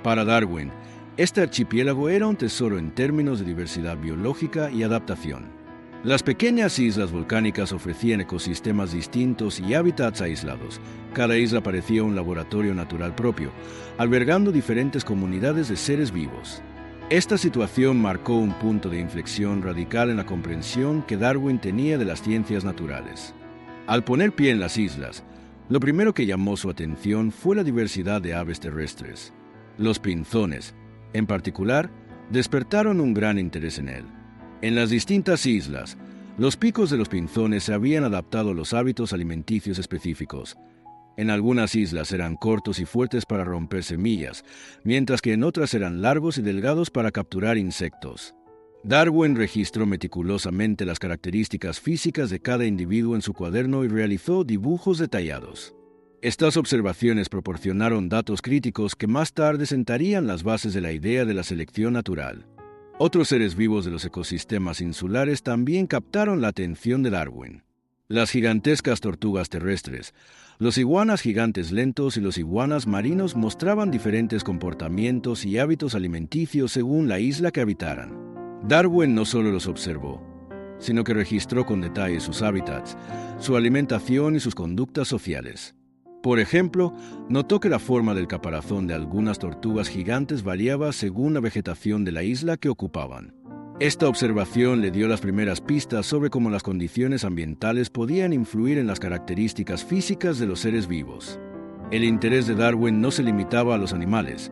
Para Darwin, este archipiélago era un tesoro en términos de diversidad biológica y adaptación. Las pequeñas islas volcánicas ofrecían ecosistemas distintos y hábitats aislados. Cada isla parecía un laboratorio natural propio, albergando diferentes comunidades de seres vivos. Esta situación marcó un punto de inflexión radical en la comprensión que Darwin tenía de las ciencias naturales. Al poner pie en las islas, lo primero que llamó su atención fue la diversidad de aves terrestres. Los pinzones, en particular, despertaron un gran interés en él. En las distintas islas, los picos de los pinzones se habían adaptado a los hábitos alimenticios específicos. En algunas islas eran cortos y fuertes para romper semillas, mientras que en otras eran largos y delgados para capturar insectos. Darwin registró meticulosamente las características físicas de cada individuo en su cuaderno y realizó dibujos detallados. Estas observaciones proporcionaron datos críticos que más tarde sentarían las bases de la idea de la selección natural. Otros seres vivos de los ecosistemas insulares también captaron la atención de Darwin. Las gigantescas tortugas terrestres, los iguanas gigantes lentos y los iguanas marinos mostraban diferentes comportamientos y hábitos alimenticios según la isla que habitaran. Darwin no solo los observó, sino que registró con detalle sus hábitats, su alimentación y sus conductas sociales. Por ejemplo, notó que la forma del caparazón de algunas tortugas gigantes variaba según la vegetación de la isla que ocupaban. Esta observación le dio las primeras pistas sobre cómo las condiciones ambientales podían influir en las características físicas de los seres vivos. El interés de Darwin no se limitaba a los animales.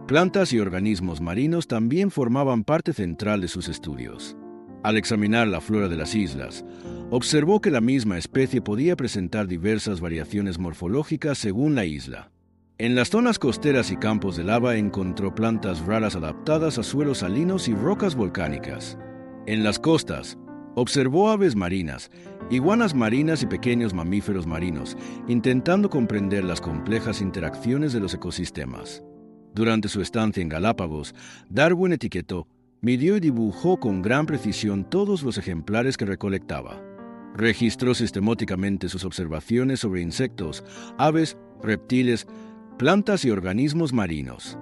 Plantas y organismos marinos también formaban parte central de sus estudios. Al examinar la flora de las islas, observó que la misma especie podía presentar diversas variaciones morfológicas según la isla. En las zonas costeras y campos de lava encontró plantas raras adaptadas a suelos salinos y rocas volcánicas. En las costas, observó aves marinas, iguanas marinas y pequeños mamíferos marinos, intentando comprender las complejas interacciones de los ecosistemas. Durante su estancia en Galápagos, Darwin etiquetó, midió y dibujó con gran precisión todos los ejemplares que recolectaba. Registró sistemáticamente sus observaciones sobre insectos, aves, reptiles, plantas y organismos marinos.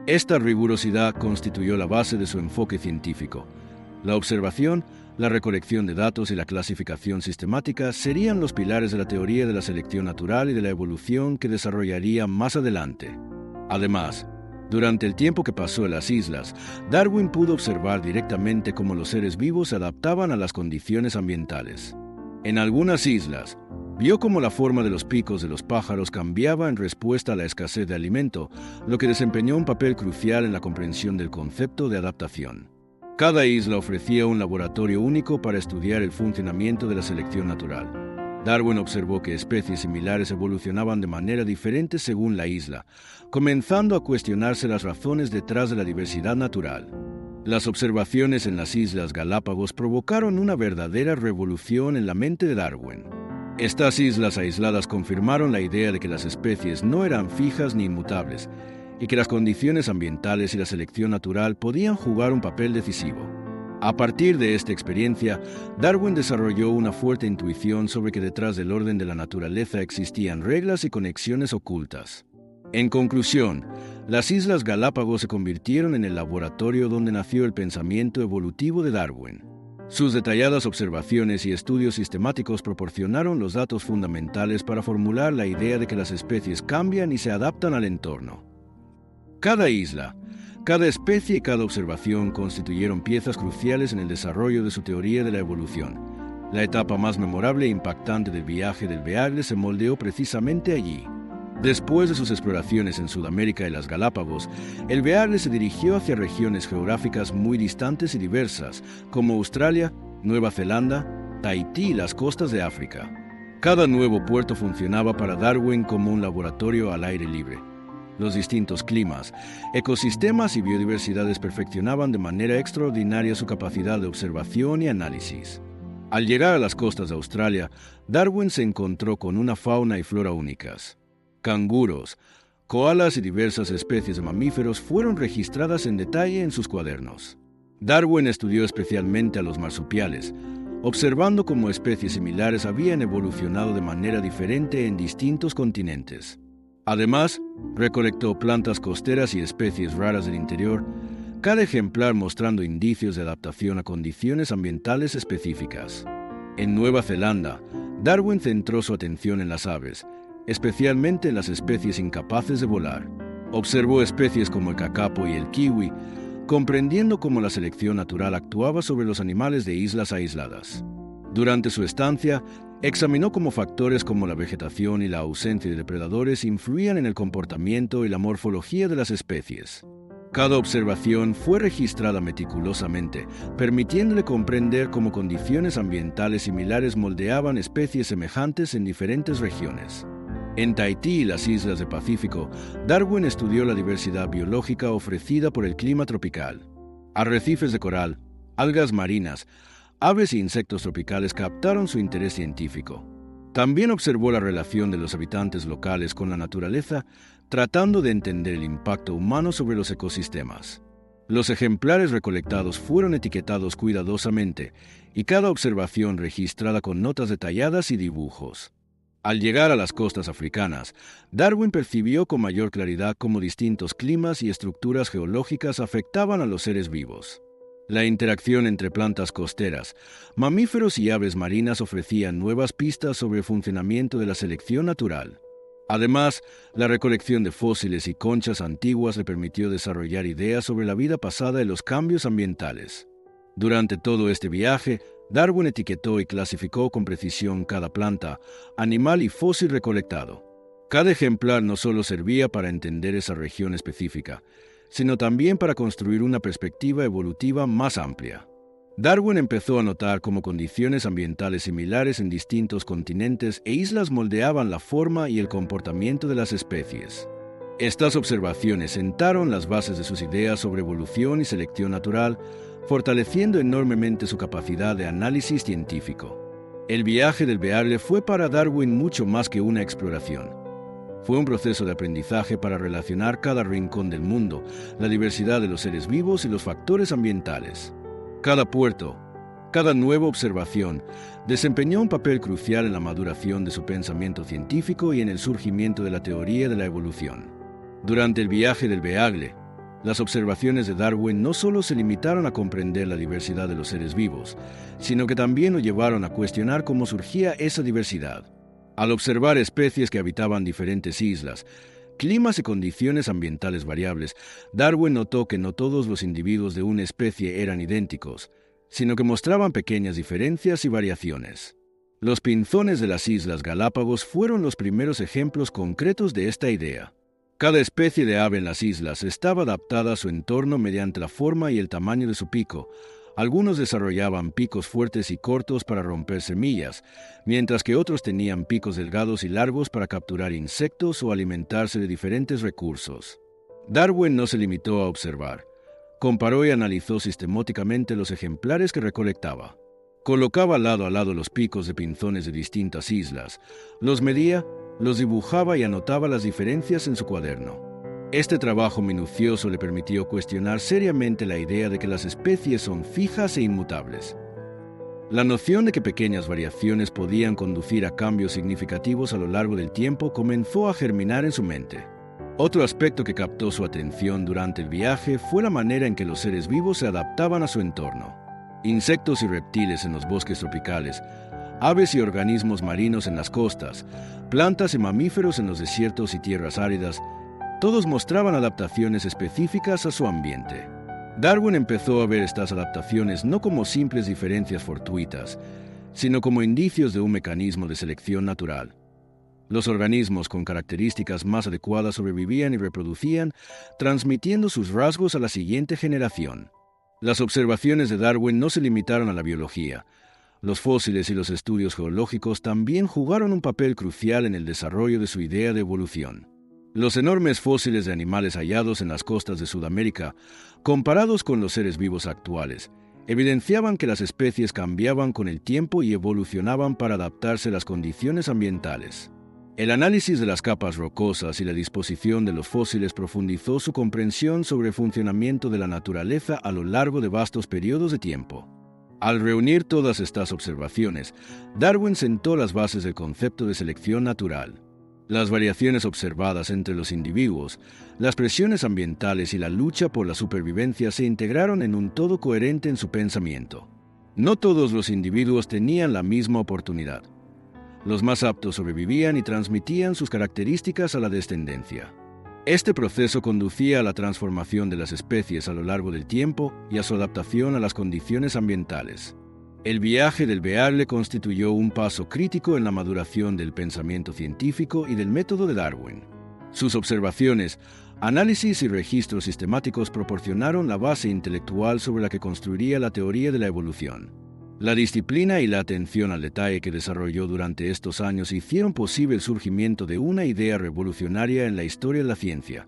Esta rigurosidad constituyó la base de su enfoque científico. La observación, la recolección de datos y la clasificación sistemática serían los pilares de la teoría de la selección natural y de la evolución que desarrollaría más adelante. Además, durante el tiempo que pasó en las islas, Darwin pudo observar directamente cómo los seres vivos se adaptaban a las condiciones ambientales. En algunas islas, vio cómo la forma de los picos de los pájaros cambiaba en respuesta a la escasez de alimento, lo que desempeñó un papel crucial en la comprensión del concepto de adaptación. Cada isla ofrecía un laboratorio único para estudiar el funcionamiento de la selección natural. Darwin observó que especies similares evolucionaban de manera diferente según la isla, comenzando a cuestionarse las razones detrás de la diversidad natural. Las observaciones en las Islas Galápagos provocaron una verdadera revolución en la mente de Darwin. Estas islas aisladas confirmaron la idea de que las especies no eran fijas ni inmutables, y que las condiciones ambientales y la selección natural podían jugar un papel decisivo. A partir de esta experiencia, Darwin desarrolló una fuerte intuición sobre que detrás del orden de la naturaleza existían reglas y conexiones ocultas. En conclusión, las Islas Galápagos se convirtieron en el laboratorio donde nació el pensamiento evolutivo de Darwin. Sus detalladas observaciones y estudios sistemáticos proporcionaron los datos fundamentales para formular la idea de que las especies cambian y se adaptan al entorno. Cada isla, cada especie y cada observación constituyeron piezas cruciales en el desarrollo de su teoría de la evolución. La etapa más memorable e impactante del viaje del Beagle se moldeó precisamente allí. Después de sus exploraciones en Sudamérica y las Galápagos, el Beagle se dirigió hacia regiones geográficas muy distantes y diversas, como Australia, Nueva Zelanda, Tahití y las costas de África. Cada nuevo puerto funcionaba para Darwin como un laboratorio al aire libre. Los distintos climas, ecosistemas y biodiversidades perfeccionaban de manera extraordinaria su capacidad de observación y análisis. Al llegar a las costas de Australia, Darwin se encontró con una fauna y flora únicas. Canguros, koalas y diversas especies de mamíferos fueron registradas en detalle en sus cuadernos. Darwin estudió especialmente a los marsupiales, observando cómo especies similares habían evolucionado de manera diferente en distintos continentes. Además, recolectó plantas costeras y especies raras del interior, cada ejemplar mostrando indicios de adaptación a condiciones ambientales específicas. En Nueva Zelanda, Darwin centró su atención en las aves, especialmente en las especies incapaces de volar. Observó especies como el kakapo y el kiwi, comprendiendo cómo la selección natural actuaba sobre los animales de islas aisladas. Durante su estancia, examinó cómo factores como la vegetación y la ausencia de depredadores influían en el comportamiento y la morfología de las especies. Cada observación fue registrada meticulosamente, permitiéndole comprender cómo condiciones ambientales similares moldeaban especies semejantes en diferentes regiones. En Tahití y las islas del Pacífico, Darwin estudió la diversidad biológica ofrecida por el clima tropical. Arrecifes de coral, algas marinas, aves e insectos tropicales captaron su interés científico. También observó la relación de los habitantes locales con la naturaleza, tratando de entender el impacto humano sobre los ecosistemas. Los ejemplares recolectados fueron etiquetados cuidadosamente y cada observación registrada con notas detalladas y dibujos. Al llegar a las costas africanas, Darwin percibió con mayor claridad cómo distintos climas y estructuras geológicas afectaban a los seres vivos. La interacción entre plantas costeras, mamíferos y aves marinas ofrecían nuevas pistas sobre el funcionamiento de la selección natural. Además, la recolección de fósiles y conchas antiguas le permitió desarrollar ideas sobre la vida pasada y los cambios ambientales. Durante todo este viaje, Darwin etiquetó y clasificó con precisión cada planta, animal y fósil recolectado. Cada ejemplar no solo servía para entender esa región específica, sino también para construir una perspectiva evolutiva más amplia. Darwin empezó a notar cómo condiciones ambientales similares en distintos continentes e islas moldeaban la forma y el comportamiento de las especies. Estas observaciones sentaron las bases de sus ideas sobre evolución y selección natural, fortaleciendo enormemente su capacidad de análisis científico. El viaje del Beagle fue para Darwin mucho más que una exploración. Fue un proceso de aprendizaje para relacionar cada rincón del mundo, la diversidad de los seres vivos y los factores ambientales. Cada puerto, cada nueva observación, desempeñó un papel crucial en la maduración de su pensamiento científico y en el surgimiento de la teoría de la evolución. Durante el viaje del Beagle, las observaciones de Darwin no solo se limitaron a comprender la diversidad de los seres vivos, sino que también lo llevaron a cuestionar cómo surgía esa diversidad. Al observar especies que habitaban diferentes islas, climas y condiciones ambientales variables, Darwin notó que no todos los individuos de una especie eran idénticos, sino que mostraban pequeñas diferencias y variaciones. Los pinzones de las Islas Galápagos fueron los primeros ejemplos concretos de esta idea. Cada especie de ave en las islas estaba adaptada a su entorno mediante la forma y el tamaño de su pico. Algunos desarrollaban picos fuertes y cortos para romper semillas, mientras que otros tenían picos delgados y largos para capturar insectos o alimentarse de diferentes recursos. Darwin no se limitó a observar. Comparó y analizó sistemáticamente los ejemplares que recolectaba. Colocaba lado a lado los picos de pinzones de distintas islas, los medía, los dibujaba y anotaba las diferencias en su cuaderno. Este trabajo minucioso le permitió cuestionar seriamente la idea de que las especies son fijas e inmutables. La noción de que pequeñas variaciones podían conducir a cambios significativos a lo largo del tiempo comenzó a germinar en su mente. Otro aspecto que captó su atención durante el viaje fue la manera en que los seres vivos se adaptaban a su entorno. Insectos y reptiles en los bosques tropicales, aves y organismos marinos en las costas, plantas y mamíferos en los desiertos y tierras áridas, todos mostraban adaptaciones específicas a su ambiente. Darwin empezó a ver estas adaptaciones no como simples diferencias fortuitas, sino como indicios de un mecanismo de selección natural. Los organismos con características más adecuadas sobrevivían y reproducían, transmitiendo sus rasgos a la siguiente generación. Las observaciones de Darwin no se limitaron a la biología. Los fósiles y los estudios geológicos también jugaron un papel crucial en el desarrollo de su idea de evolución. Los enormes fósiles de animales hallados en las costas de Sudamérica, comparados con los seres vivos actuales, evidenciaban que las especies cambiaban con el tiempo y evolucionaban para adaptarse a las condiciones ambientales. El análisis de las capas rocosas y la disposición de los fósiles profundizó su comprensión sobre el funcionamiento de la naturaleza a lo largo de vastos periodos de tiempo. Al reunir todas estas observaciones, Darwin sentó las bases del concepto de selección natural. Las variaciones observadas entre los individuos, las presiones ambientales y la lucha por la supervivencia se integraron en un todo coherente en su pensamiento. No todos los individuos tenían la misma oportunidad. Los más aptos sobrevivían y transmitían sus características a la descendencia. Este proceso conducía a la transformación de las especies a lo largo del tiempo y a su adaptación a las condiciones ambientales. El viaje del Beagle constituyó un paso crítico en la maduración del pensamiento científico y del método de Darwin. Sus observaciones, análisis y registros sistemáticos proporcionaron la base intelectual sobre la que construiría la teoría de la evolución. La disciplina y la atención al detalle que desarrolló durante estos años hicieron posible el surgimiento de una idea revolucionaria en la historia de la ciencia.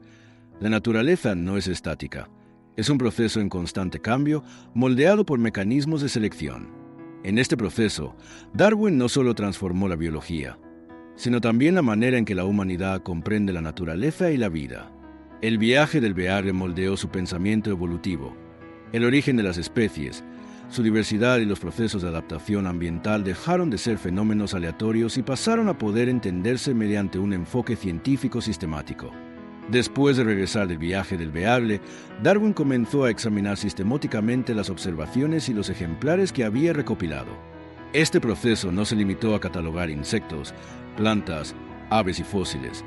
La naturaleza no es estática. Es un proceso en constante cambio, moldeado por mecanismos de selección. En este proceso, Darwin no solo transformó la biología, sino también la manera en que la humanidad comprende la naturaleza y la vida. El viaje del Beagle moldeó su pensamiento evolutivo. El origen de las especies, su diversidad y los procesos de adaptación ambiental dejaron de ser fenómenos aleatorios y pasaron a poder entenderse mediante un enfoque científico sistemático. Después de regresar del viaje del Beagle, Darwin comenzó a examinar sistemáticamente las observaciones y los ejemplares que había recopilado. Este proceso no se limitó a catalogar insectos, plantas, aves y fósiles.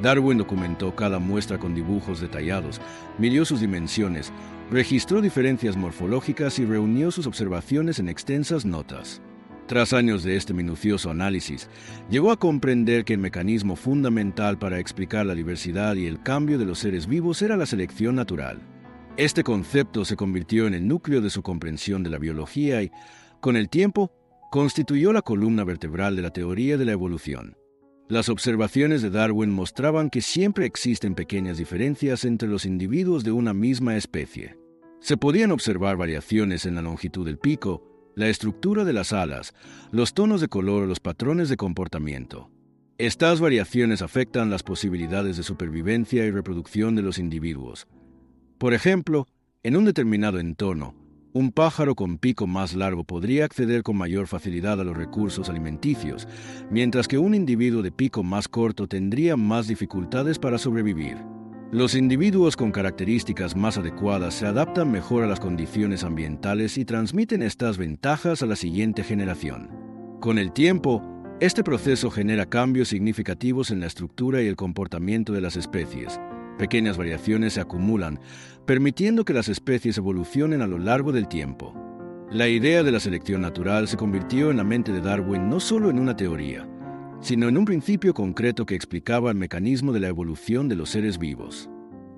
Darwin documentó cada muestra con dibujos detallados, midió sus dimensiones, registró diferencias morfológicas y reunió sus observaciones en extensas notas. Tras años de este minucioso análisis, llegó a comprender que el mecanismo fundamental para explicar la diversidad y el cambio de los seres vivos era la selección natural. Este concepto se convirtió en el núcleo de su comprensión de la biología y, con el tiempo, constituyó la columna vertebral de la teoría de la evolución. Las observaciones de Darwin mostraban que siempre existen pequeñas diferencias entre los individuos de una misma especie. Se podían observar variaciones en la longitud del pico, la estructura de las alas, los tonos de color o los patrones de comportamiento. Estas variaciones afectan las posibilidades de supervivencia y reproducción de los individuos. Por ejemplo, en un determinado entorno, un pájaro con pico más largo podría acceder con mayor facilidad a los recursos alimenticios, mientras que un individuo de pico más corto tendría más dificultades para sobrevivir. Los individuos con características más adecuadas se adaptan mejor a las condiciones ambientales y transmiten estas ventajas a la siguiente generación. Con el tiempo, este proceso genera cambios significativos en la estructura y el comportamiento de las especies. Pequeñas variaciones se acumulan, permitiendo que las especies evolucionen a lo largo del tiempo. La idea de la selección natural se convirtió en la mente de Darwin no solo en una teoría, sino en un principio concreto que explicaba el mecanismo de la evolución de los seres vivos.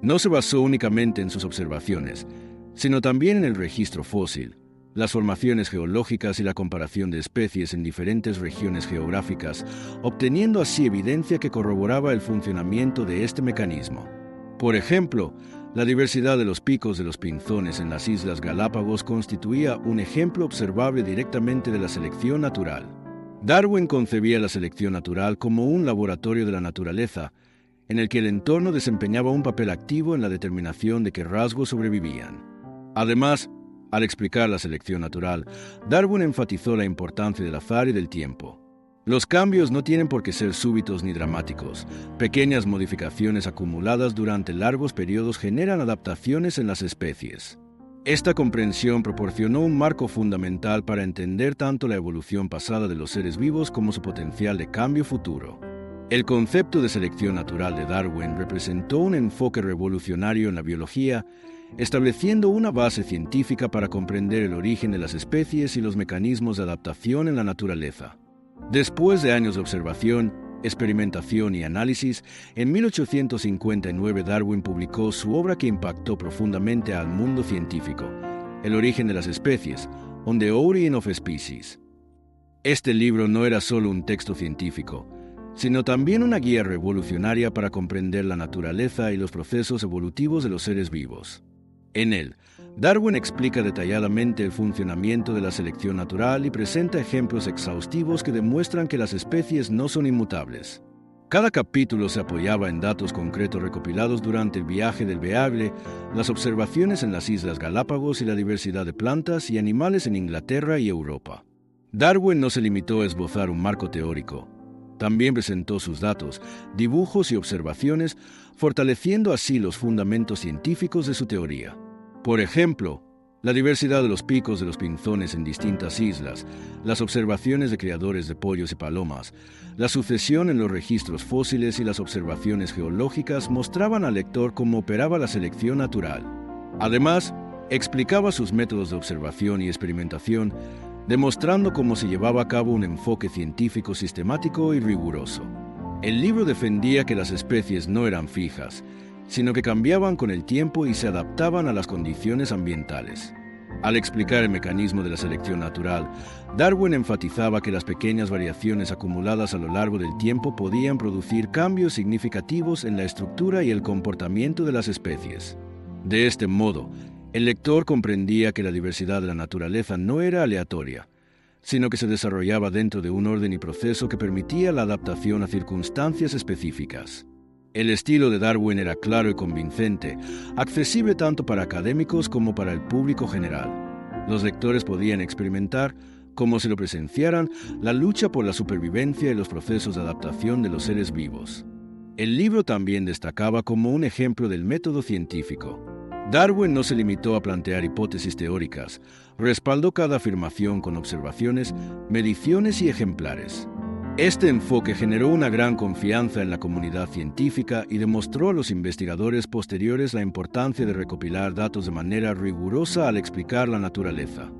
No se basó únicamente en sus observaciones, sino también en el registro fósil, las formaciones geológicas y la comparación de especies en diferentes regiones geográficas, obteniendo así evidencia que corroboraba el funcionamiento de este mecanismo. Por ejemplo, la diversidad de los picos de los pinzones en las Islas Galápagos constituía un ejemplo observable directamente de la selección natural. Darwin concebía la selección natural como un laboratorio de la naturaleza, en el que el entorno desempeñaba un papel activo en la determinación de qué rasgos sobrevivían. Además, al explicar la selección natural, Darwin enfatizó la importancia del azar y del tiempo. Los cambios no tienen por qué ser súbitos ni dramáticos. Pequeñas modificaciones acumuladas durante largos periodos generan adaptaciones en las especies. Esta comprensión proporcionó un marco fundamental para entender tanto la evolución pasada de los seres vivos como su potencial de cambio futuro. El concepto de selección natural de Darwin representó un enfoque revolucionario en la biología, estableciendo una base científica para comprender el origen de las especies y los mecanismos de adaptación en la naturaleza. Después de años de observación, experimentación y análisis, en 1859 Darwin publicó su obra que impactó profundamente al mundo científico, El origen de las especies, On the Origin of Species. Este libro no era solo un texto científico, sino también una guía revolucionaria para comprender la naturaleza y los procesos evolutivos de los seres vivos. En él, Darwin explica detalladamente el funcionamiento de la selección natural y presenta ejemplos exhaustivos que demuestran que las especies no son inmutables. Cada capítulo se apoyaba en datos concretos recopilados durante el viaje del Beagle, las observaciones en las Islas Galápagos y la diversidad de plantas y animales en Inglaterra y Europa. Darwin no se limitó a esbozar un marco teórico. También presentó sus datos, dibujos y observaciones, fortaleciendo así los fundamentos científicos de su teoría. Por ejemplo, la diversidad de los picos de los pinzones en distintas islas, las observaciones de criadores de pollos y palomas, la sucesión en los registros fósiles y las observaciones geológicas mostraban al lector cómo operaba la selección natural. Además, explicaba sus métodos de observación y experimentación, demostrando cómo se llevaba a cabo un enfoque científico sistemático y riguroso. El libro defendía que las especies no eran fijas, sino que cambiaban con el tiempo y se adaptaban a las condiciones ambientales. Al explicar el mecanismo de la selección natural, Darwin enfatizaba que las pequeñas variaciones acumuladas a lo largo del tiempo podían producir cambios significativos en la estructura y el comportamiento de las especies. De este modo, el lector comprendía que la diversidad de la naturaleza no era aleatoria, sino que se desarrollaba dentro de un orden y proceso que permitía la adaptación a circunstancias específicas. El estilo de Darwin era claro y convincente, accesible tanto para académicos como para el público general. Los lectores podían experimentar, como si lo presenciaran, la lucha por la supervivencia y los procesos de adaptación de los seres vivos. El libro también destacaba como un ejemplo del método científico. Darwin no se limitó a plantear hipótesis teóricas, respaldó cada afirmación con observaciones, mediciones y ejemplares. Este enfoque generó una gran confianza en la comunidad científica y demostró a los investigadores posteriores la importancia de recopilar datos de manera rigurosa al explicar la naturaleza.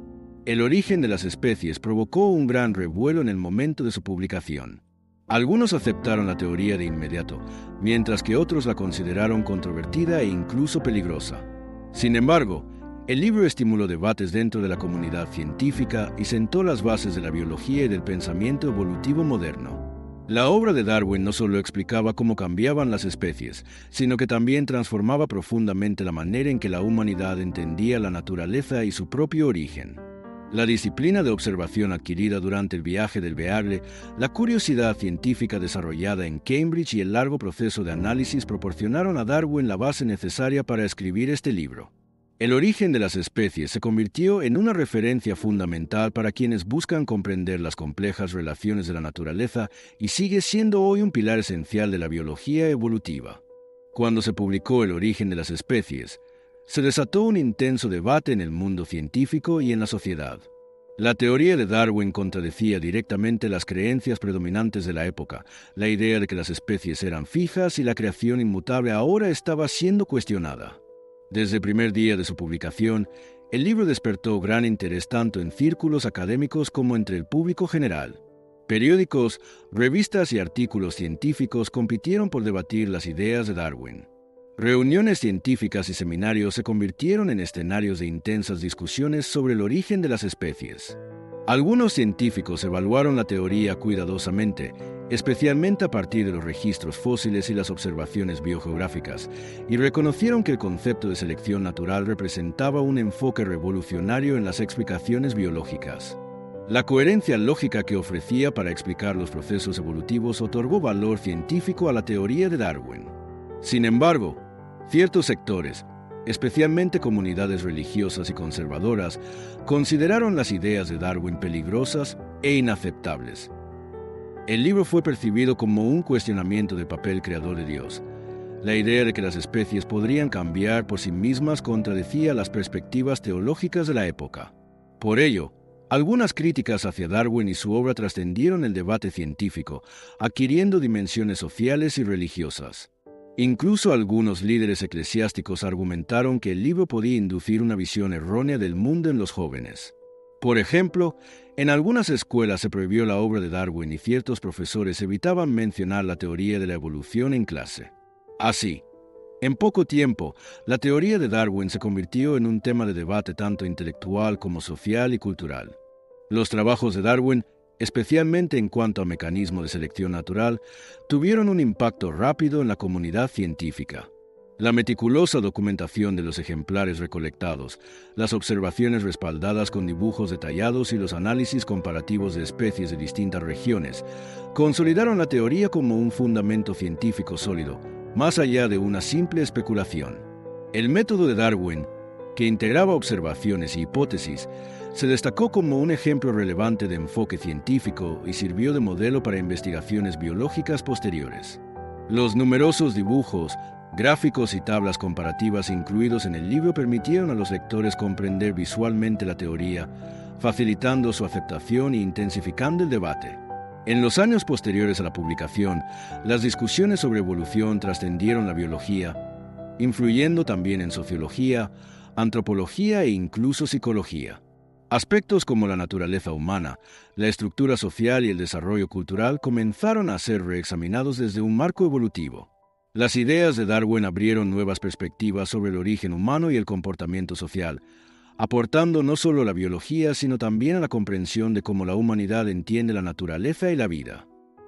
El origen de las especies provocó un gran revuelo en el momento de su publicación. Algunos aceptaron la teoría de inmediato, mientras que otros la consideraron controvertida e incluso peligrosa. Sin embargo, el libro estimuló debates dentro de la comunidad científica y sentó las bases de la biología y del pensamiento evolutivo moderno. La obra de Darwin no solo explicaba cómo cambiaban las especies, sino que también transformaba profundamente la manera en que la humanidad entendía la naturaleza y su propio origen. La disciplina de observación adquirida durante el viaje del Beagle, la curiosidad científica desarrollada en Cambridge y el largo proceso de análisis proporcionaron a Darwin la base necesaria para escribir este libro. El origen de las especies se convirtió en una referencia fundamental para quienes buscan comprender las complejas relaciones de la naturaleza y sigue siendo hoy un pilar esencial de la biología evolutiva. Cuando se publicó El origen de las especies, se desató un intenso debate en el mundo científico y en la sociedad. La teoría de Darwin contradecía directamente las creencias predominantes de la época. La idea de que las especies eran fijas y la creación inmutable ahora estaba siendo cuestionada. Desde el primer día de su publicación, el libro despertó gran interés tanto en círculos académicos como entre el público general. Periódicos, revistas y artículos científicos compitieron por debatir las ideas de Darwin. Reuniones científicas y seminarios se convirtieron en escenarios de intensas discusiones sobre el origen de las especies. Algunos científicos evaluaron la teoría cuidadosamente, especialmente a partir de los registros fósiles y las observaciones biogeográficas, y reconocieron que el concepto de selección natural representaba un enfoque revolucionario en las explicaciones biológicas. La coherencia lógica que ofrecía para explicar los procesos evolutivos otorgó valor científico a la teoría de Darwin. Sin embargo, ciertos sectores, especialmente comunidades religiosas y conservadoras, consideraron las ideas de Darwin peligrosas e inaceptables. El libro fue percibido como un cuestionamiento del papel creador de Dios. La idea de que las especies podrían cambiar por sí mismas contradecía las perspectivas teológicas de la época. Por ello, algunas críticas hacia Darwin y su obra trascendieron el debate científico, adquiriendo dimensiones sociales y religiosas. Incluso algunos líderes eclesiásticos argumentaron que el libro podía inducir una visión errónea del mundo en los jóvenes. Por ejemplo, en algunas escuelas se prohibió la obra de Darwin y ciertos profesores evitaban mencionar la teoría de la evolución en clase. Así, en poco tiempo, la teoría de Darwin se convirtió en un tema de debate tanto intelectual como social y cultural. Los trabajos de Darwin, especialmente en cuanto a mecanismos de selección natural, tuvieron un impacto rápido en la comunidad científica. La meticulosa documentación de los ejemplares recolectados, las observaciones respaldadas con dibujos detallados y los análisis comparativos de especies de distintas regiones, consolidaron la teoría como un fundamento científico sólido, más allá de una simple especulación. El método de Darwin, que integraba observaciones y hipótesis, se destacó como un ejemplo relevante de enfoque científico y sirvió de modelo para investigaciones biológicas posteriores. Los numerosos dibujos, gráficos y tablas comparativas incluidos en el libro permitieron a los lectores comprender visualmente la teoría, facilitando su aceptación e intensificando el debate. En los años posteriores a la publicación, las discusiones sobre evolución trascendieron la biología, influyendo también en sociología, antropología e incluso psicología. Aspectos como la naturaleza humana, la estructura social y el desarrollo cultural comenzaron a ser reexaminados desde un marco evolutivo. Las ideas de Darwin abrieron nuevas perspectivas sobre el origen humano y el comportamiento social, aportando no solo a la biología, sino también a la comprensión de cómo la humanidad entiende la naturaleza y la vida.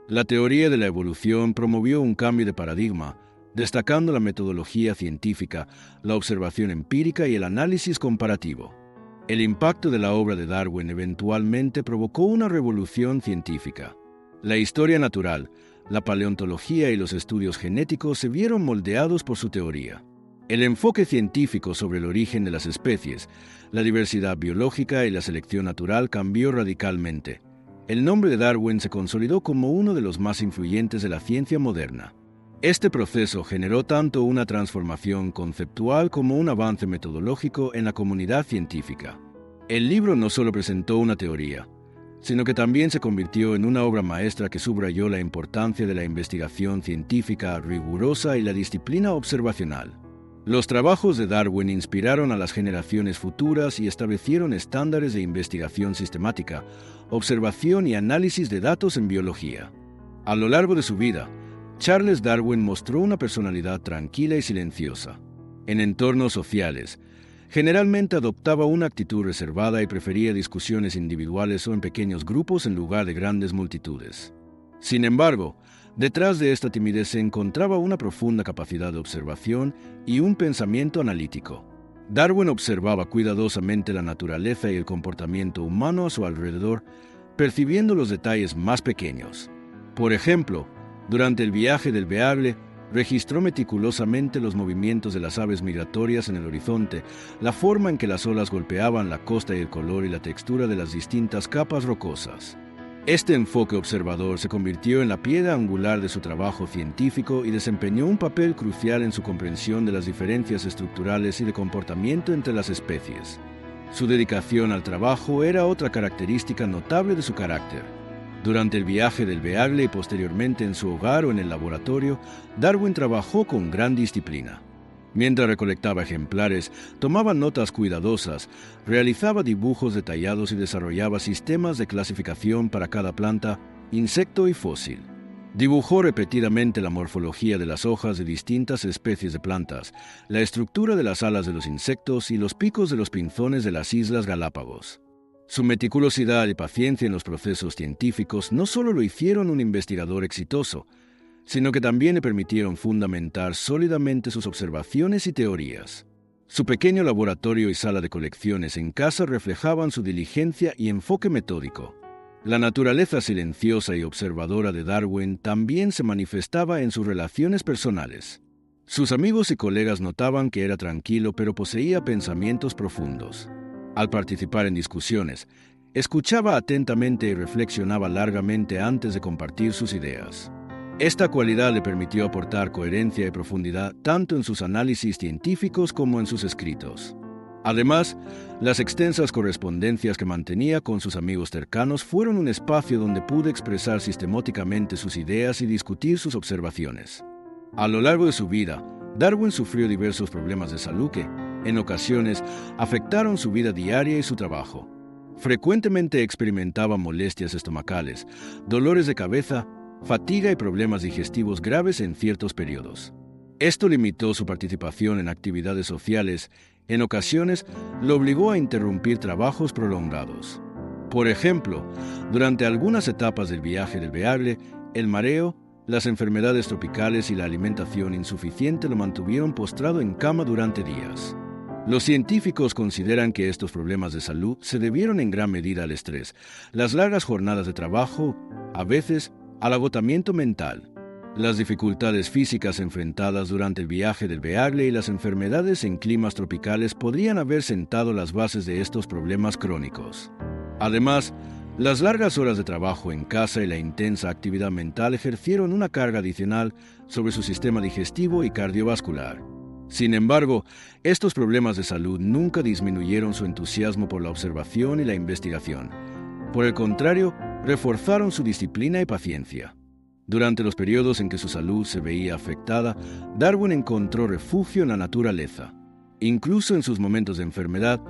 La teoría de la evolución promovió un cambio de paradigma, destacando la metodología científica, la observación empírica y el análisis comparativo. El impacto de la obra de Darwin eventualmente provocó una revolución científica. La historia natural, la paleontología y los estudios genéticos se vieron moldeados por su teoría. El enfoque científico sobre el origen de las especies, la diversidad biológica y la selección natural cambió radicalmente. El nombre de Darwin se consolidó como uno de los más influyentes de la ciencia moderna. Este proceso generó tanto una transformación conceptual como un avance metodológico en la comunidad científica. El libro no solo presentó una teoría, sino que también se convirtió en una obra maestra que subrayó la importancia de la investigación científica rigurosa y la disciplina observacional. Los trabajos de Darwin inspiraron a las generaciones futuras y establecieron estándares de investigación sistemática, observación y análisis de datos en biología. A lo largo de su vida, Charles Darwin mostró una personalidad tranquila y silenciosa. En entornos sociales, generalmente adoptaba una actitud reservada y prefería discusiones individuales o en pequeños grupos en lugar de grandes multitudes. Sin embargo, detrás de esta timidez se encontraba una profunda capacidad de observación y un pensamiento analítico. Darwin observaba cuidadosamente la naturaleza y el comportamiento humano a su alrededor, percibiendo los detalles más pequeños. Por ejemplo, durante el viaje del Beagle, registró meticulosamente los movimientos de las aves migratorias en el horizonte, la forma en que las olas golpeaban la costa y el color y la textura de las distintas capas rocosas. Este enfoque observador se convirtió en la piedra angular de su trabajo científico y desempeñó un papel crucial en su comprensión de las diferencias estructurales y de comportamiento entre las especies. Su dedicación al trabajo era otra característica notable de su carácter. Durante el viaje del Beagle y posteriormente en su hogar o en el laboratorio, Darwin trabajó con gran disciplina. Mientras recolectaba ejemplares, tomaba notas cuidadosas, realizaba dibujos detallados y desarrollaba sistemas de clasificación para cada planta, insecto y fósil. Dibujó repetidamente la morfología de las hojas de distintas especies de plantas, la estructura de las alas de los insectos y los picos de los pinzones de las Islas Galápagos. Su meticulosidad y paciencia en los procesos científicos no solo lo hicieron un investigador exitoso, sino que también le permitieron fundamentar sólidamente sus observaciones y teorías. Su pequeño laboratorio y sala de colecciones en casa reflejaban su diligencia y enfoque metódico. La naturaleza silenciosa y observadora de Darwin también se manifestaba en sus relaciones personales. Sus amigos y colegas notaban que era tranquilo, pero poseía pensamientos profundos. Al participar en discusiones, escuchaba atentamente y reflexionaba largamente antes de compartir sus ideas. Esta cualidad le permitió aportar coherencia y profundidad tanto en sus análisis científicos como en sus escritos. Además, las extensas correspondencias que mantenía con sus amigos cercanos fueron un espacio donde pudo expresar sistemáticamente sus ideas y discutir sus observaciones. A lo largo de su vida, Darwin sufrió diversos problemas de salud que, en ocasiones, afectaron su vida diaria y su trabajo. Frecuentemente experimentaba molestias estomacales, dolores de cabeza, fatiga y problemas digestivos graves en ciertos periodos. Esto limitó su participación en actividades sociales, en ocasiones lo obligó a interrumpir trabajos prolongados. Por ejemplo, durante algunas etapas del viaje del Beagle, el mareo, las enfermedades tropicales y la alimentación insuficiente lo mantuvieron postrado en cama durante días. Los científicos consideran que estos problemas de salud se debieron en gran medida al estrés, las largas jornadas de trabajo, a veces al agotamiento mental, las dificultades físicas enfrentadas durante el viaje del Beagle y las enfermedades en climas tropicales podrían haber sentado las bases de estos problemas crónicos. Además, las largas horas de trabajo en casa y la intensa actividad mental ejercieron una carga adicional sobre su sistema digestivo y cardiovascular. Sin embargo, estos problemas de salud nunca disminuyeron su entusiasmo por la observación y la investigación. Por el contrario, reforzaron su disciplina y paciencia. Durante los periodos en que su salud se veía afectada, Darwin encontró refugio en la naturaleza. Incluso en sus momentos de enfermedad,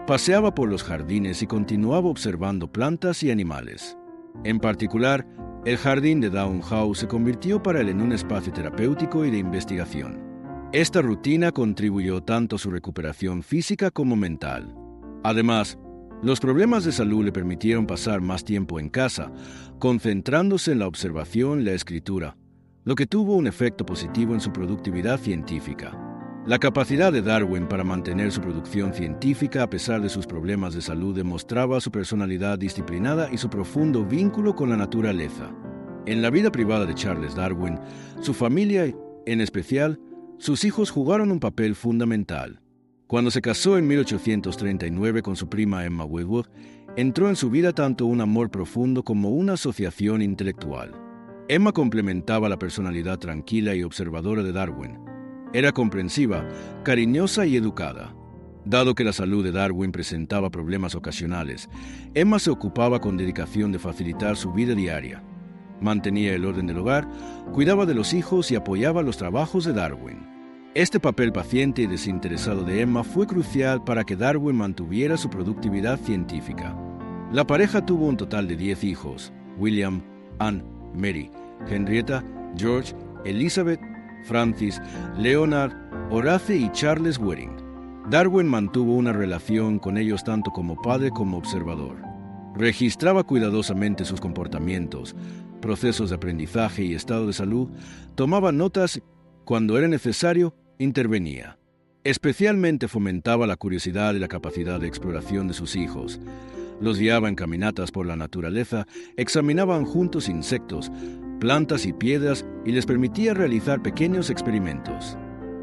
paseaba por los jardines y continuaba observando plantas y animales. En particular, el jardín de Down House se convirtió para él en un espacio terapéutico y de investigación. Esta rutina contribuyó tanto a su recuperación física como mental. Además, los problemas de salud le permitieron pasar más tiempo en casa, concentrándose en la observación y la escritura, lo que tuvo un efecto positivo en su productividad científica. La capacidad de Darwin para mantener su producción científica a pesar de sus problemas de salud demostraba su personalidad disciplinada y su profundo vínculo con la naturaleza. En la vida privada de Charles Darwin, su familia, en especial, sus hijos jugaron un papel fundamental. Cuando se casó en 1839 con su prima Emma Wedgwood, entró en su vida tanto un amor profundo como una asociación intelectual. Emma complementaba la personalidad tranquila y observadora de Darwin. Era comprensiva, cariñosa y educada. Dado que la salud de Darwin presentaba problemas ocasionales, Emma se ocupaba con dedicación de facilitar su vida diaria. Mantenía el orden del hogar, cuidaba de los hijos y apoyaba los trabajos de Darwin. Este papel paciente y desinteresado de Emma fue crucial para que Darwin mantuviera su productividad científica. La pareja tuvo un total de 10 hijos: William, Anne, Mary, Henrietta, George, Elizabeth, Francis, Leonard, Horace y Charles Waring. Darwin mantuvo una relación con ellos tanto como padre como observador. Registraba cuidadosamente sus comportamientos, procesos de aprendizaje y estado de salud, tomaba notas, cuando era necesario, intervenía. Especialmente fomentaba la curiosidad y la capacidad de exploración de sus hijos. Los guiaba en caminatas por la naturaleza, examinaban juntos insectos, plantas y piedras y les permitía realizar pequeños experimentos.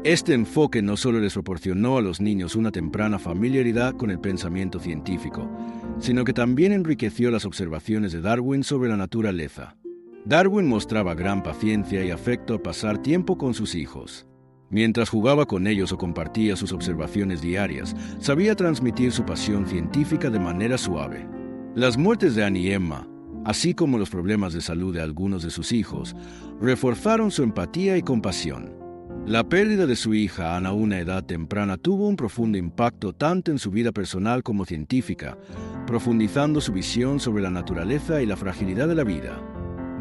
Este enfoque no solo les proporcionó a los niños una temprana familiaridad con el pensamiento científico, sino que también enriqueció las observaciones de Darwin sobre la naturaleza. Darwin mostraba gran paciencia y afecto al pasar tiempo con sus hijos. Mientras jugaba con ellos o compartía sus observaciones diarias, sabía transmitir su pasión científica de manera suave. Las muertes de Anne y Emma, así como los problemas de salud de algunos de sus hijos, reforzaron su empatía y compasión. La pérdida de su hija Anne a una edad temprana tuvo un profundo impacto tanto en su vida personal como científica, profundizando su visión sobre la naturaleza y la fragilidad de la vida.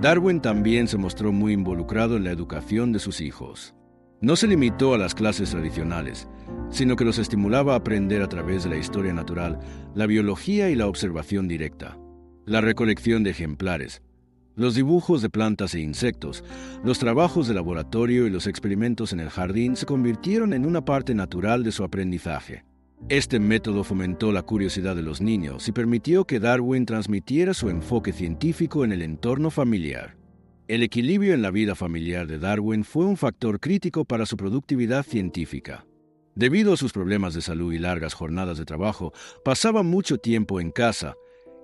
Darwin también se mostró muy involucrado en la educación de sus hijos. No se limitó a las clases tradicionales, sino que los estimulaba a aprender a través de la historia natural, la biología y la observación directa. La recolección de ejemplares, los dibujos de plantas e insectos, los trabajos de laboratorio y los experimentos en el jardín se convirtieron en una parte natural de su aprendizaje. Este método fomentó la curiosidad de los niños y permitió que Darwin transmitiera su enfoque científico en el entorno familiar. El equilibrio en la vida familiar de Darwin fue un factor crítico para su productividad científica. Debido a sus problemas de salud y largas jornadas de trabajo, pasaba mucho tiempo en casa,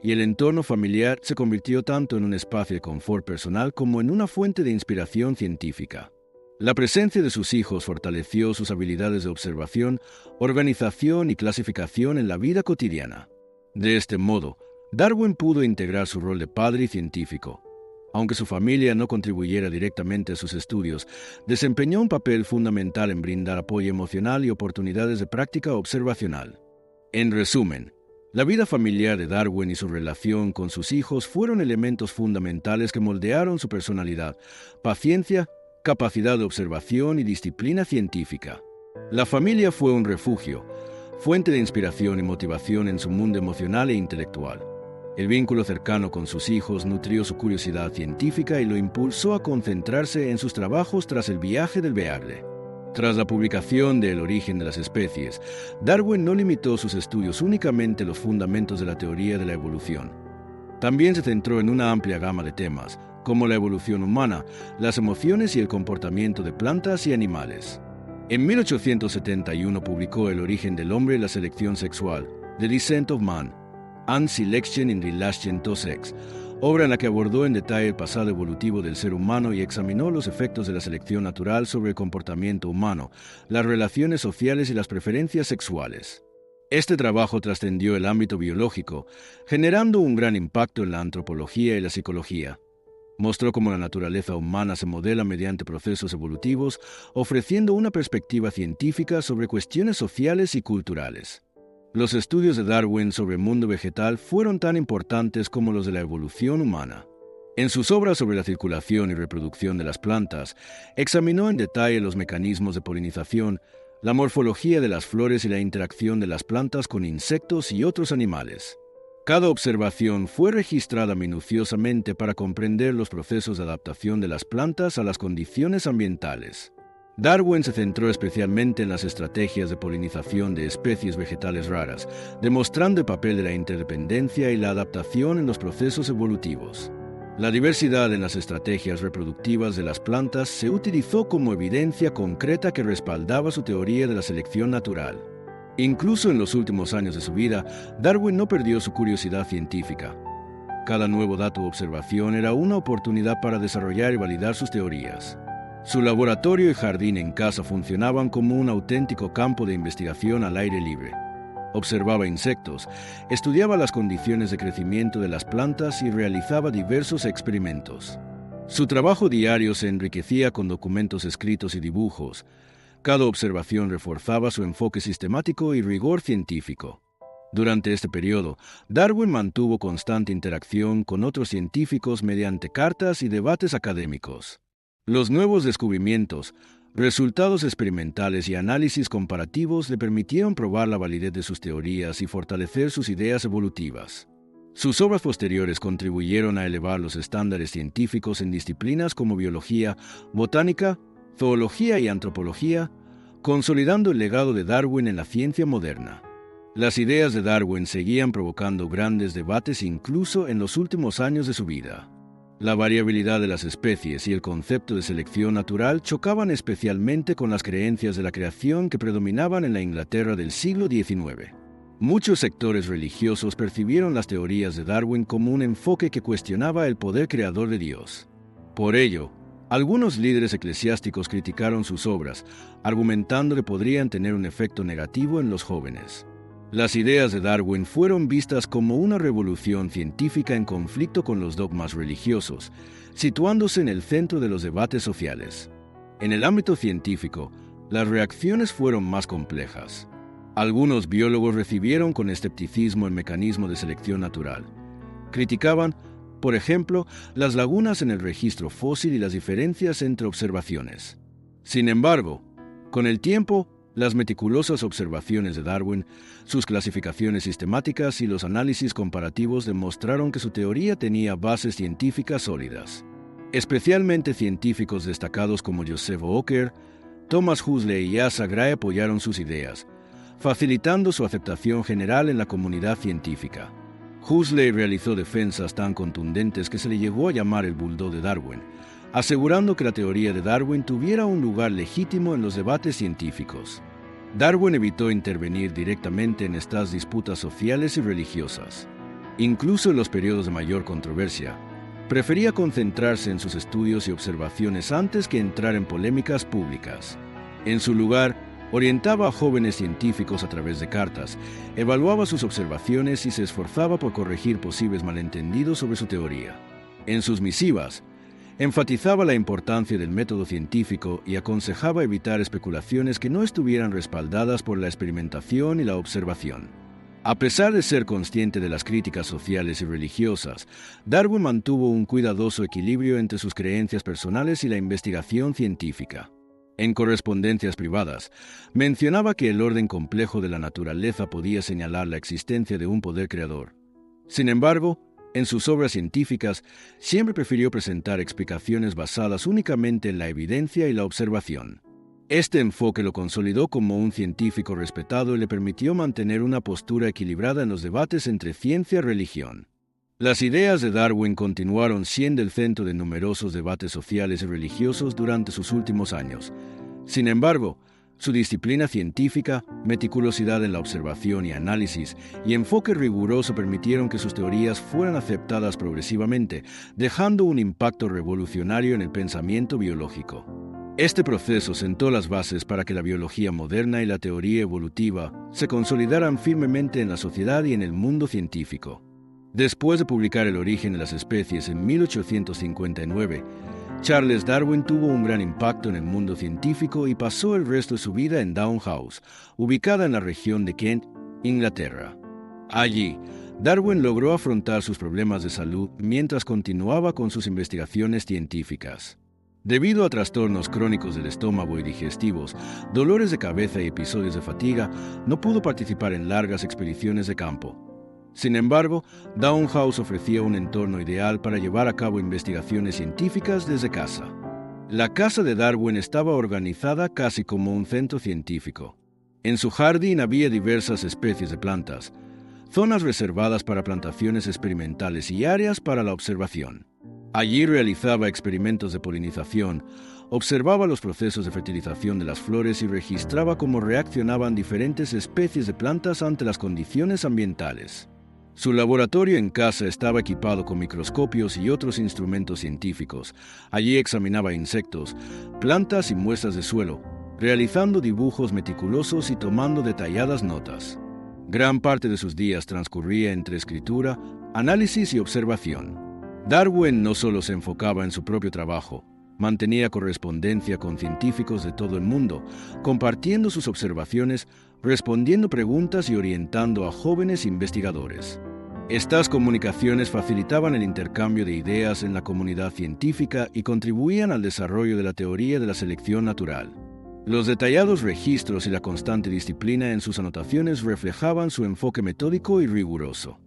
y el entorno familiar se convirtió tanto en un espacio de confort personal como en una fuente de inspiración científica. La presencia de sus hijos fortaleció sus habilidades de observación, organización y clasificación en la vida cotidiana. De este modo, Darwin pudo integrar su rol de padre y científico. Aunque su familia no contribuyera directamente a sus estudios, desempeñó un papel fundamental en brindar apoyo emocional y oportunidades de práctica observacional. En resumen, la vida familiar de Darwin y su relación con sus hijos fueron elementos fundamentales que moldearon su personalidad, paciencia, capacidad de observación y disciplina científica. La familia fue un refugio, fuente de inspiración y motivación en su mundo emocional e intelectual. El vínculo cercano con sus hijos nutrió su curiosidad científica y lo impulsó a concentrarse en sus trabajos tras el viaje del Beagle. Tras la publicación de El origen de las especies, Darwin no limitó sus estudios únicamente a los fundamentos de la teoría de la evolución. También se centró en una amplia gama de temas, como la evolución humana, las emociones y el comportamiento de plantas y animales. En 1871 publicó El origen del hombre y la selección sexual, The Descent of Man, and Selection in Relation to Sex, obra en la que abordó en detalle el pasado evolutivo del ser humano y examinó los efectos de la selección natural sobre el comportamiento humano, las relaciones sociales y las preferencias sexuales. Este trabajo trascendió el ámbito biológico, generando un gran impacto en la antropología y la psicología. Mostró cómo la naturaleza humana se modela mediante procesos evolutivos, ofreciendo una perspectiva científica sobre cuestiones sociales y culturales. Los estudios de Darwin sobre el mundo vegetal fueron tan importantes como los de la evolución humana. En sus obras sobre la circulación y reproducción de las plantas, examinó en detalle los mecanismos de polinización, la morfología de las flores y la interacción de las plantas con insectos y otros animales. Cada observación fue registrada minuciosamente para comprender los procesos de adaptación de las plantas a las condiciones ambientales. Darwin se centró especialmente en las estrategias de polinización de especies vegetales raras, demostrando el papel de la interdependencia y la adaptación en los procesos evolutivos. La diversidad en las estrategias reproductivas de las plantas se utilizó como evidencia concreta que respaldaba su teoría de la selección natural. Incluso en los últimos años de su vida, Darwin no perdió su curiosidad científica. Cada nuevo dato o observación era una oportunidad para desarrollar y validar sus teorías. Su laboratorio y jardín en casa funcionaban como un auténtico campo de investigación al aire libre. Observaba insectos, estudiaba las condiciones de crecimiento de las plantas y realizaba diversos experimentos. Su trabajo diario se enriquecía con documentos escritos y dibujos. Cada observación reforzaba su enfoque sistemático y rigor científico. Durante este periodo, Darwin mantuvo constante interacción con otros científicos mediante cartas y debates académicos. Los nuevos descubrimientos, resultados experimentales y análisis comparativos le permitieron probar la validez de sus teorías y fortalecer sus ideas evolutivas. Sus obras posteriores contribuyeron a elevar los estándares científicos en disciplinas como biología, botánica, zoología y antropología, consolidando el legado de Darwin en la ciencia moderna. Las ideas de Darwin seguían provocando grandes debates incluso en los últimos años de su vida. La variabilidad de las especies y el concepto de selección natural chocaban especialmente con las creencias de la creación que predominaban en la Inglaterra del siglo XIX. Muchos sectores religiosos percibieron las teorías de Darwin como un enfoque que cuestionaba el poder creador de Dios. Por ello, algunos líderes eclesiásticos criticaron sus obras, argumentando que podrían tener un efecto negativo en los jóvenes. Las ideas de Darwin fueron vistas como una revolución científica en conflicto con los dogmas religiosos, situándose en el centro de los debates sociales. En el ámbito científico, las reacciones fueron más complejas. Algunos biólogos recibieron con escepticismo el mecanismo de selección natural. Criticaban, por ejemplo, las lagunas en el registro fósil y las diferencias entre observaciones. Sin embargo, con el tiempo, las meticulosas observaciones de Darwin, sus clasificaciones sistemáticas y los análisis comparativos demostraron que su teoría tenía bases científicas sólidas. Especialmente científicos destacados como Joseph Hooker, Thomas Huxley y Asa Gray apoyaron sus ideas, facilitando su aceptación general en la comunidad científica. Huxley realizó defensas tan contundentes que se le llegó a llamar el bulldog de Darwin, asegurando que la teoría de Darwin tuviera un lugar legítimo en los debates científicos. Darwin evitó intervenir directamente en estas disputas sociales y religiosas. Incluso en los periodos de mayor controversia, prefería concentrarse en sus estudios y observaciones antes que entrar en polémicas públicas. En su lugar, orientaba a jóvenes científicos a través de cartas, evaluaba sus observaciones y se esforzaba por corregir posibles malentendidos sobre su teoría. En sus misivas, enfatizaba la importancia del método científico y aconsejaba evitar especulaciones que no estuvieran respaldadas por la experimentación y la observación. A pesar de ser consciente de las críticas sociales y religiosas, Darwin mantuvo un cuidadoso equilibrio entre sus creencias personales y la investigación científica. En correspondencias privadas, mencionaba que el orden complejo de la naturaleza podía señalar la existencia de un poder creador. Sin embargo, en sus obras científicas, siempre prefirió presentar explicaciones basadas únicamente en la evidencia y la observación. Este enfoque lo consolidó como un científico respetado y le permitió mantener una postura equilibrada en los debates entre ciencia y religión. Las ideas de Darwin continuaron siendo el centro de numerosos debates sociales y religiosos durante sus últimos años. Sin embargo, su disciplina científica, meticulosidad en la observación y análisis y enfoque riguroso permitieron que sus teorías fueran aceptadas progresivamente, dejando un impacto revolucionario en el pensamiento biológico. Este proceso sentó las bases para que la biología moderna y la teoría evolutiva se consolidaran firmemente en la sociedad y en el mundo científico. Después de publicar El origen de las especies en 1859, Charles Darwin tuvo un gran impacto en el mundo científico y pasó el resto de su vida en Down House, ubicada en la región de Kent, Inglaterra. Allí, Darwin logró afrontar sus problemas de salud mientras continuaba con sus investigaciones científicas. Debido a trastornos crónicos del estómago y digestivos, dolores de cabeza y episodios de fatiga, no pudo participar en largas expediciones de campo. Sin embargo, Down House ofrecía un entorno ideal para llevar a cabo investigaciones científicas desde casa. La casa de Darwin estaba organizada casi como un centro científico. En su jardín había diversas especies de plantas, zonas reservadas para plantaciones experimentales y áreas para la observación. Allí realizaba experimentos de polinización, observaba los procesos de fertilización de las flores y registraba cómo reaccionaban diferentes especies de plantas ante las condiciones ambientales. Su laboratorio en casa estaba equipado con microscopios y otros instrumentos científicos. Allí examinaba insectos, plantas y muestras de suelo, realizando dibujos meticulosos y tomando detalladas notas. Gran parte de sus días transcurría entre escritura, análisis y observación. Darwin no solo se enfocaba en su propio trabajo, mantenía correspondencia con científicos de todo el mundo, compartiendo sus observaciones, respondiendo preguntas y orientando a jóvenes investigadores. Estas comunicaciones facilitaban el intercambio de ideas en la comunidad científica y contribuían al desarrollo de la teoría de la selección natural. Los detallados registros y la constante disciplina en sus anotaciones reflejaban su enfoque metódico y riguroso.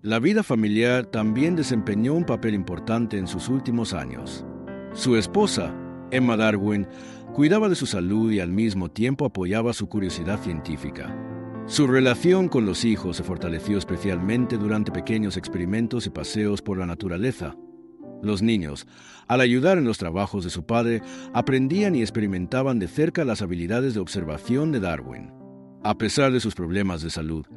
La vida familiar también desempeñó un papel importante en sus últimos años. Su esposa, Emma Darwin, cuidaba de su salud y al mismo tiempo apoyaba su curiosidad científica. Su relación con los hijos se fortaleció especialmente durante pequeños experimentos y paseos por la naturaleza. Los niños, al ayudar en los trabajos de su padre, aprendían y experimentaban de cerca las habilidades de observación de Darwin. A pesar de sus problemas de salud,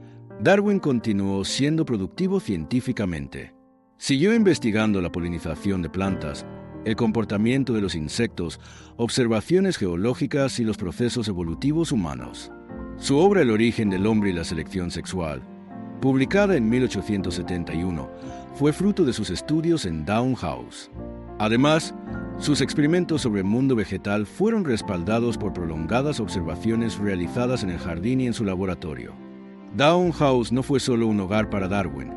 Darwin continuó siendo productivo científicamente. Siguió investigando la polinización de plantas, el comportamiento de los insectos, observaciones geológicas y los procesos evolutivos humanos. Su obra El origen del hombre y la selección sexual, publicada en 1871, fue fruto de sus estudios en Down House. Además, sus experimentos sobre el mundo vegetal fueron respaldados por prolongadas observaciones realizadas en el jardín y en su laboratorio. Down House no fue solo un hogar para Darwin,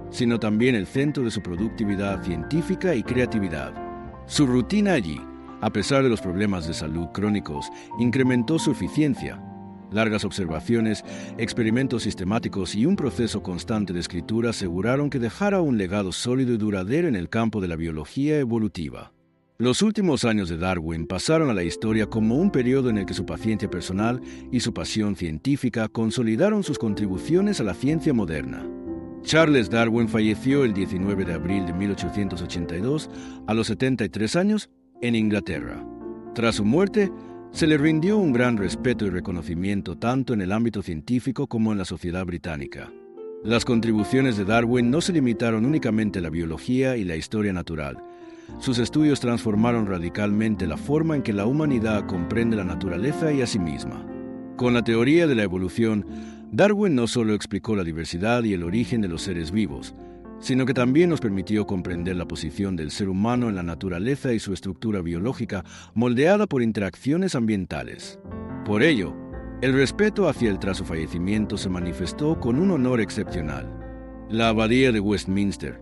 sino también el centro de su productividad científica y creatividad. Su rutina allí, a pesar de los problemas de salud crónicos, incrementó su eficiencia. Largas observaciones, experimentos sistemáticos y un proceso constante de escritura aseguraron que dejara un legado sólido y duradero en el campo de la biología evolutiva. Los últimos años de Darwin pasaron a la historia como un periodo en el que su paciencia personal y su pasión científica consolidaron sus contribuciones a la ciencia moderna. Charles Darwin falleció el 19 de abril de 1882, a los 73 años, en Inglaterra. Tras su muerte, se le rindió un gran respeto y reconocimiento tanto en el ámbito científico como en la sociedad británica. Las contribuciones de Darwin no se limitaron únicamente a la biología y la historia natural. Sus estudios transformaron radicalmente la forma en que la humanidad comprende la naturaleza y a sí misma. Con la teoría de la evolución, Darwin no solo explicó la diversidad y el origen de los seres vivos, sino que también nos permitió comprender la posición del ser humano en la naturaleza y su estructura biológica moldeada por interacciones ambientales. Por ello, el respeto hacia él tras su fallecimiento se manifestó con un honor excepcional. La Abadía de Westminster,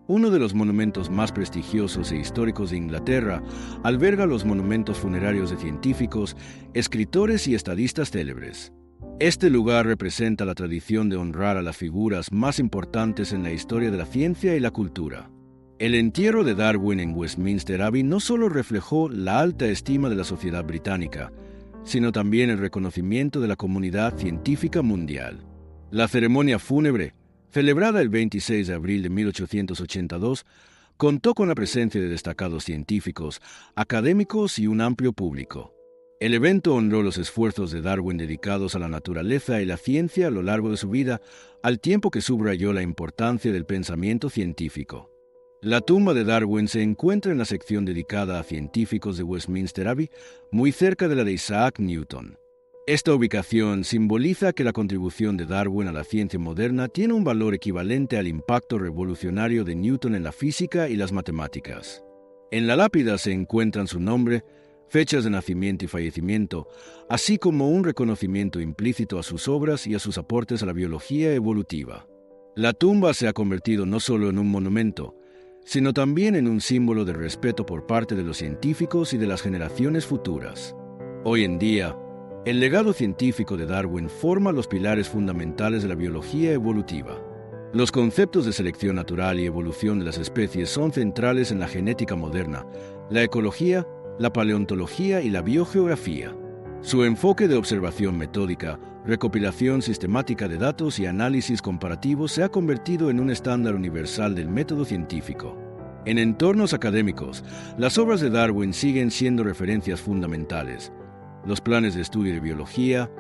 uno de los monumentos más prestigiosos e históricos de Inglaterra, alberga los monumentos funerarios de científicos, escritores y estadistas célebres. Este lugar representa la tradición de honrar a las figuras más importantes en la historia de la ciencia y la cultura. El entierro de Darwin en Westminster Abbey no solo reflejó la alta estima de la sociedad británica, sino también el reconocimiento de la comunidad científica mundial. La ceremonia fúnebre, celebrada el 26 de abril de 1882, contó con la presencia de destacados científicos, académicos y un amplio público. El evento honró los esfuerzos de Darwin dedicados a la naturaleza y la ciencia a lo largo de su vida, al tiempo que subrayó la importancia del pensamiento científico. La tumba de Darwin se encuentra en la sección dedicada a científicos de Westminster Abbey, muy cerca de la de Isaac Newton. Esta ubicación simboliza que la contribución de Darwin a la ciencia moderna tiene un valor equivalente al impacto revolucionario de Newton en la física y las matemáticas. En la lápida se encuentran su nombre, fechas de nacimiento y fallecimiento, así como un reconocimiento implícito a sus obras y a sus aportes a la biología evolutiva. La tumba se ha convertido no solo en un monumento, sino también en un símbolo de respeto por parte de los científicos y de las generaciones futuras. Hoy en día, el legado científico de Darwin forma los pilares fundamentales de la biología evolutiva. Los conceptos de selección natural y evolución de las especies son centrales en la genética moderna, la ecología, la paleontología y la biogeografía. Su enfoque de observación metódica, recopilación sistemática de datos y análisis comparativo se ha convertido en un estándar universal del método científico. En entornos académicos, las obras de Darwin siguen siendo referencias fundamentales. Los planes de estudio de biología,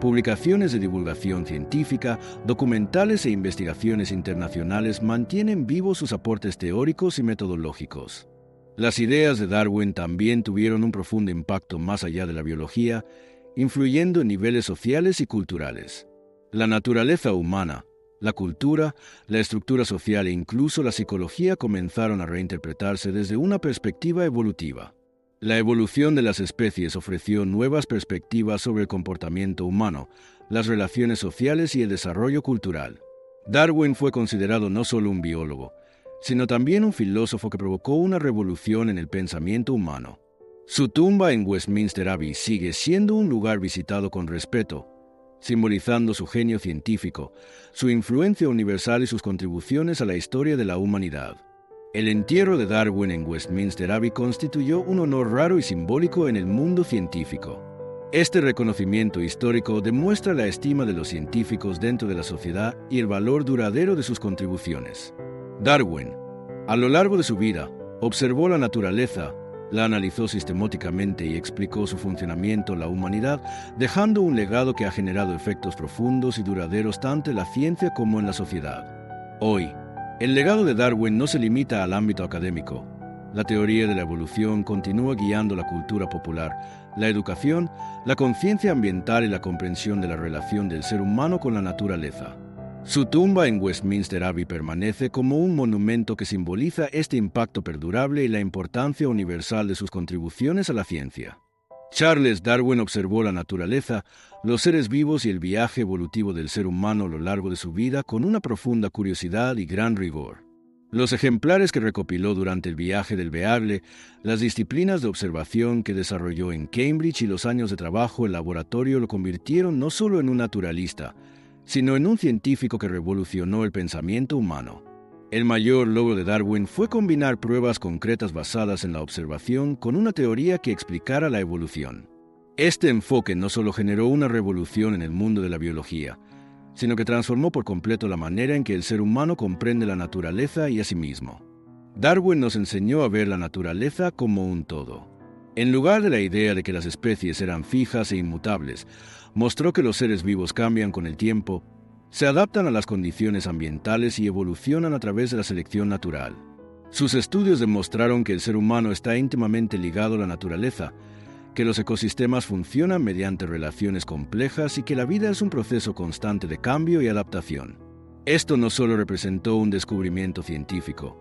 Publicaciones de divulgación científica, documentales e investigaciones internacionales mantienen vivos sus aportes teóricos y metodológicos. Las ideas de Darwin también tuvieron un profundo impacto más allá de la biología, influyendo en niveles sociales y culturales. La naturaleza humana, la cultura, la estructura social e incluso la psicología comenzaron a reinterpretarse desde una perspectiva evolutiva. La evolución de las especies ofreció nuevas perspectivas sobre el comportamiento humano, las relaciones sociales y el desarrollo cultural. Darwin fue considerado no solo un biólogo, sino también un filósofo que provocó una revolución en el pensamiento humano. Su tumba en Westminster Abbey sigue siendo un lugar visitado con respeto, simbolizando su genio científico, su influencia universal y sus contribuciones a la historia de la humanidad. El entierro de Darwin en Westminster Abbey constituyó un honor raro y simbólico en el mundo científico. Este reconocimiento histórico demuestra la estima de los científicos dentro de la sociedad y el valor duradero de sus contribuciones. Darwin, a lo largo de su vida, observó la naturaleza, la analizó sistemáticamente y explicó su funcionamiento a la humanidad, dejando un legado que ha generado efectos profundos y duraderos tanto en la ciencia como en la sociedad. Hoy, el legado de Darwin no se limita al ámbito académico. La teoría de la evolución continúa guiando la cultura popular, la educación, la conciencia ambiental y la comprensión de la relación del ser humano con la naturaleza. Su tumba en Westminster Abbey permanece como un monumento que simboliza este impacto perdurable y la importancia universal de sus contribuciones a la ciencia. Charles Darwin observó la naturaleza, los seres vivos y el viaje evolutivo del ser humano a lo largo de su vida con una profunda curiosidad y gran rigor. Los ejemplares que recopiló durante el viaje del Beagle, las disciplinas de observación que desarrolló en Cambridge y los años de trabajo en laboratorio lo convirtieron no solo en un naturalista, sino en un científico que revolucionó el pensamiento humano. El mayor logro de Darwin fue combinar pruebas concretas basadas en la observación con una teoría que explicara la evolución. Este enfoque no solo generó una revolución en el mundo de la biología, sino que transformó por completo la manera en que el ser humano comprende la naturaleza y a sí mismo. Darwin nos enseñó a ver la naturaleza como un todo. En lugar de la idea de que las especies eran fijas e inmutables, mostró que los seres vivos cambian con el tiempo, se adaptan a las condiciones ambientales y evolucionan a través de la selección natural. Sus estudios demostraron que el ser humano está íntimamente ligado a la naturaleza, que los ecosistemas funcionan mediante relaciones complejas y que la vida es un proceso constante de cambio y adaptación. Esto no solo representó un descubrimiento científico,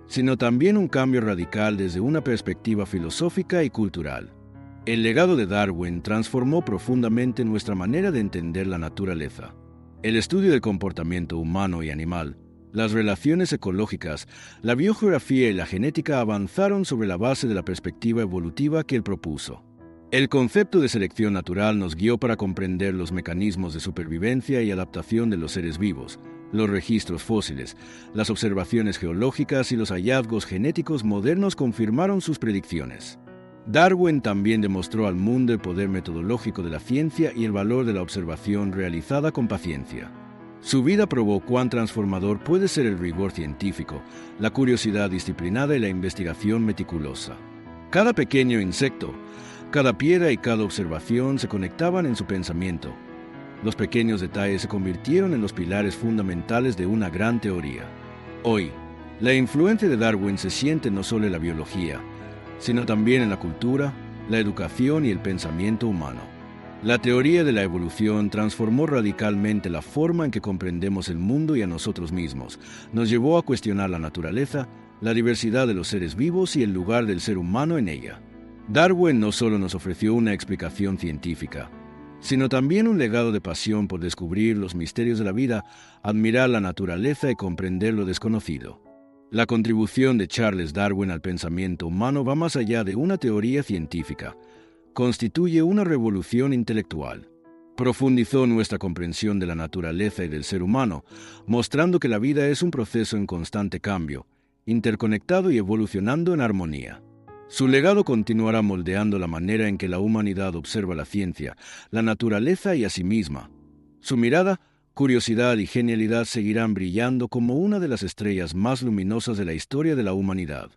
sino también un cambio radical desde una perspectiva filosófica y cultural. El legado de Darwin transformó profundamente nuestra manera de entender la naturaleza. El estudio del comportamiento humano y animal, las relaciones ecológicas, la biogeografía y la genética avanzaron sobre la base de la perspectiva evolutiva que él propuso. El concepto de selección natural nos guió para comprender los mecanismos de supervivencia y adaptación de los seres vivos, los registros fósiles, las observaciones geológicas y los hallazgos genéticos modernos confirmaron sus predicciones. Darwin también demostró al mundo el poder metodológico de la ciencia y el valor de la observación realizada con paciencia. Su vida probó cuán transformador puede ser el rigor científico, la curiosidad disciplinada y la investigación meticulosa. Cada pequeño insecto, cada piedra y cada observación se conectaban en su pensamiento. Los pequeños detalles se convirtieron en los pilares fundamentales de una gran teoría. Hoy, la influencia de Darwin se siente no solo en la biología, sino también en la cultura, la educación y el pensamiento humano. La teoría de la evolución transformó radicalmente la forma en que comprendemos el mundo y a nosotros mismos. Nos llevó a cuestionar la naturaleza, la diversidad de los seres vivos y el lugar del ser humano en ella. Darwin no solo nos ofreció una explicación científica, sino también un legado de pasión por descubrir los misterios de la vida, admirar la naturaleza y comprender lo desconocido. La contribución de Charles Darwin al pensamiento humano va más allá de una teoría científica. Constituye una revolución intelectual. Profundizó nuestra comprensión de la naturaleza y del ser humano, mostrando que la vida es un proceso en constante cambio, interconectado y evolucionando en armonía. Su legado continuará moldeando la manera en que la humanidad observa la ciencia, la naturaleza y a sí misma. Su mirada, curiosidad y genialidad seguirán brillando como una de las estrellas más luminosas de la historia de la humanidad.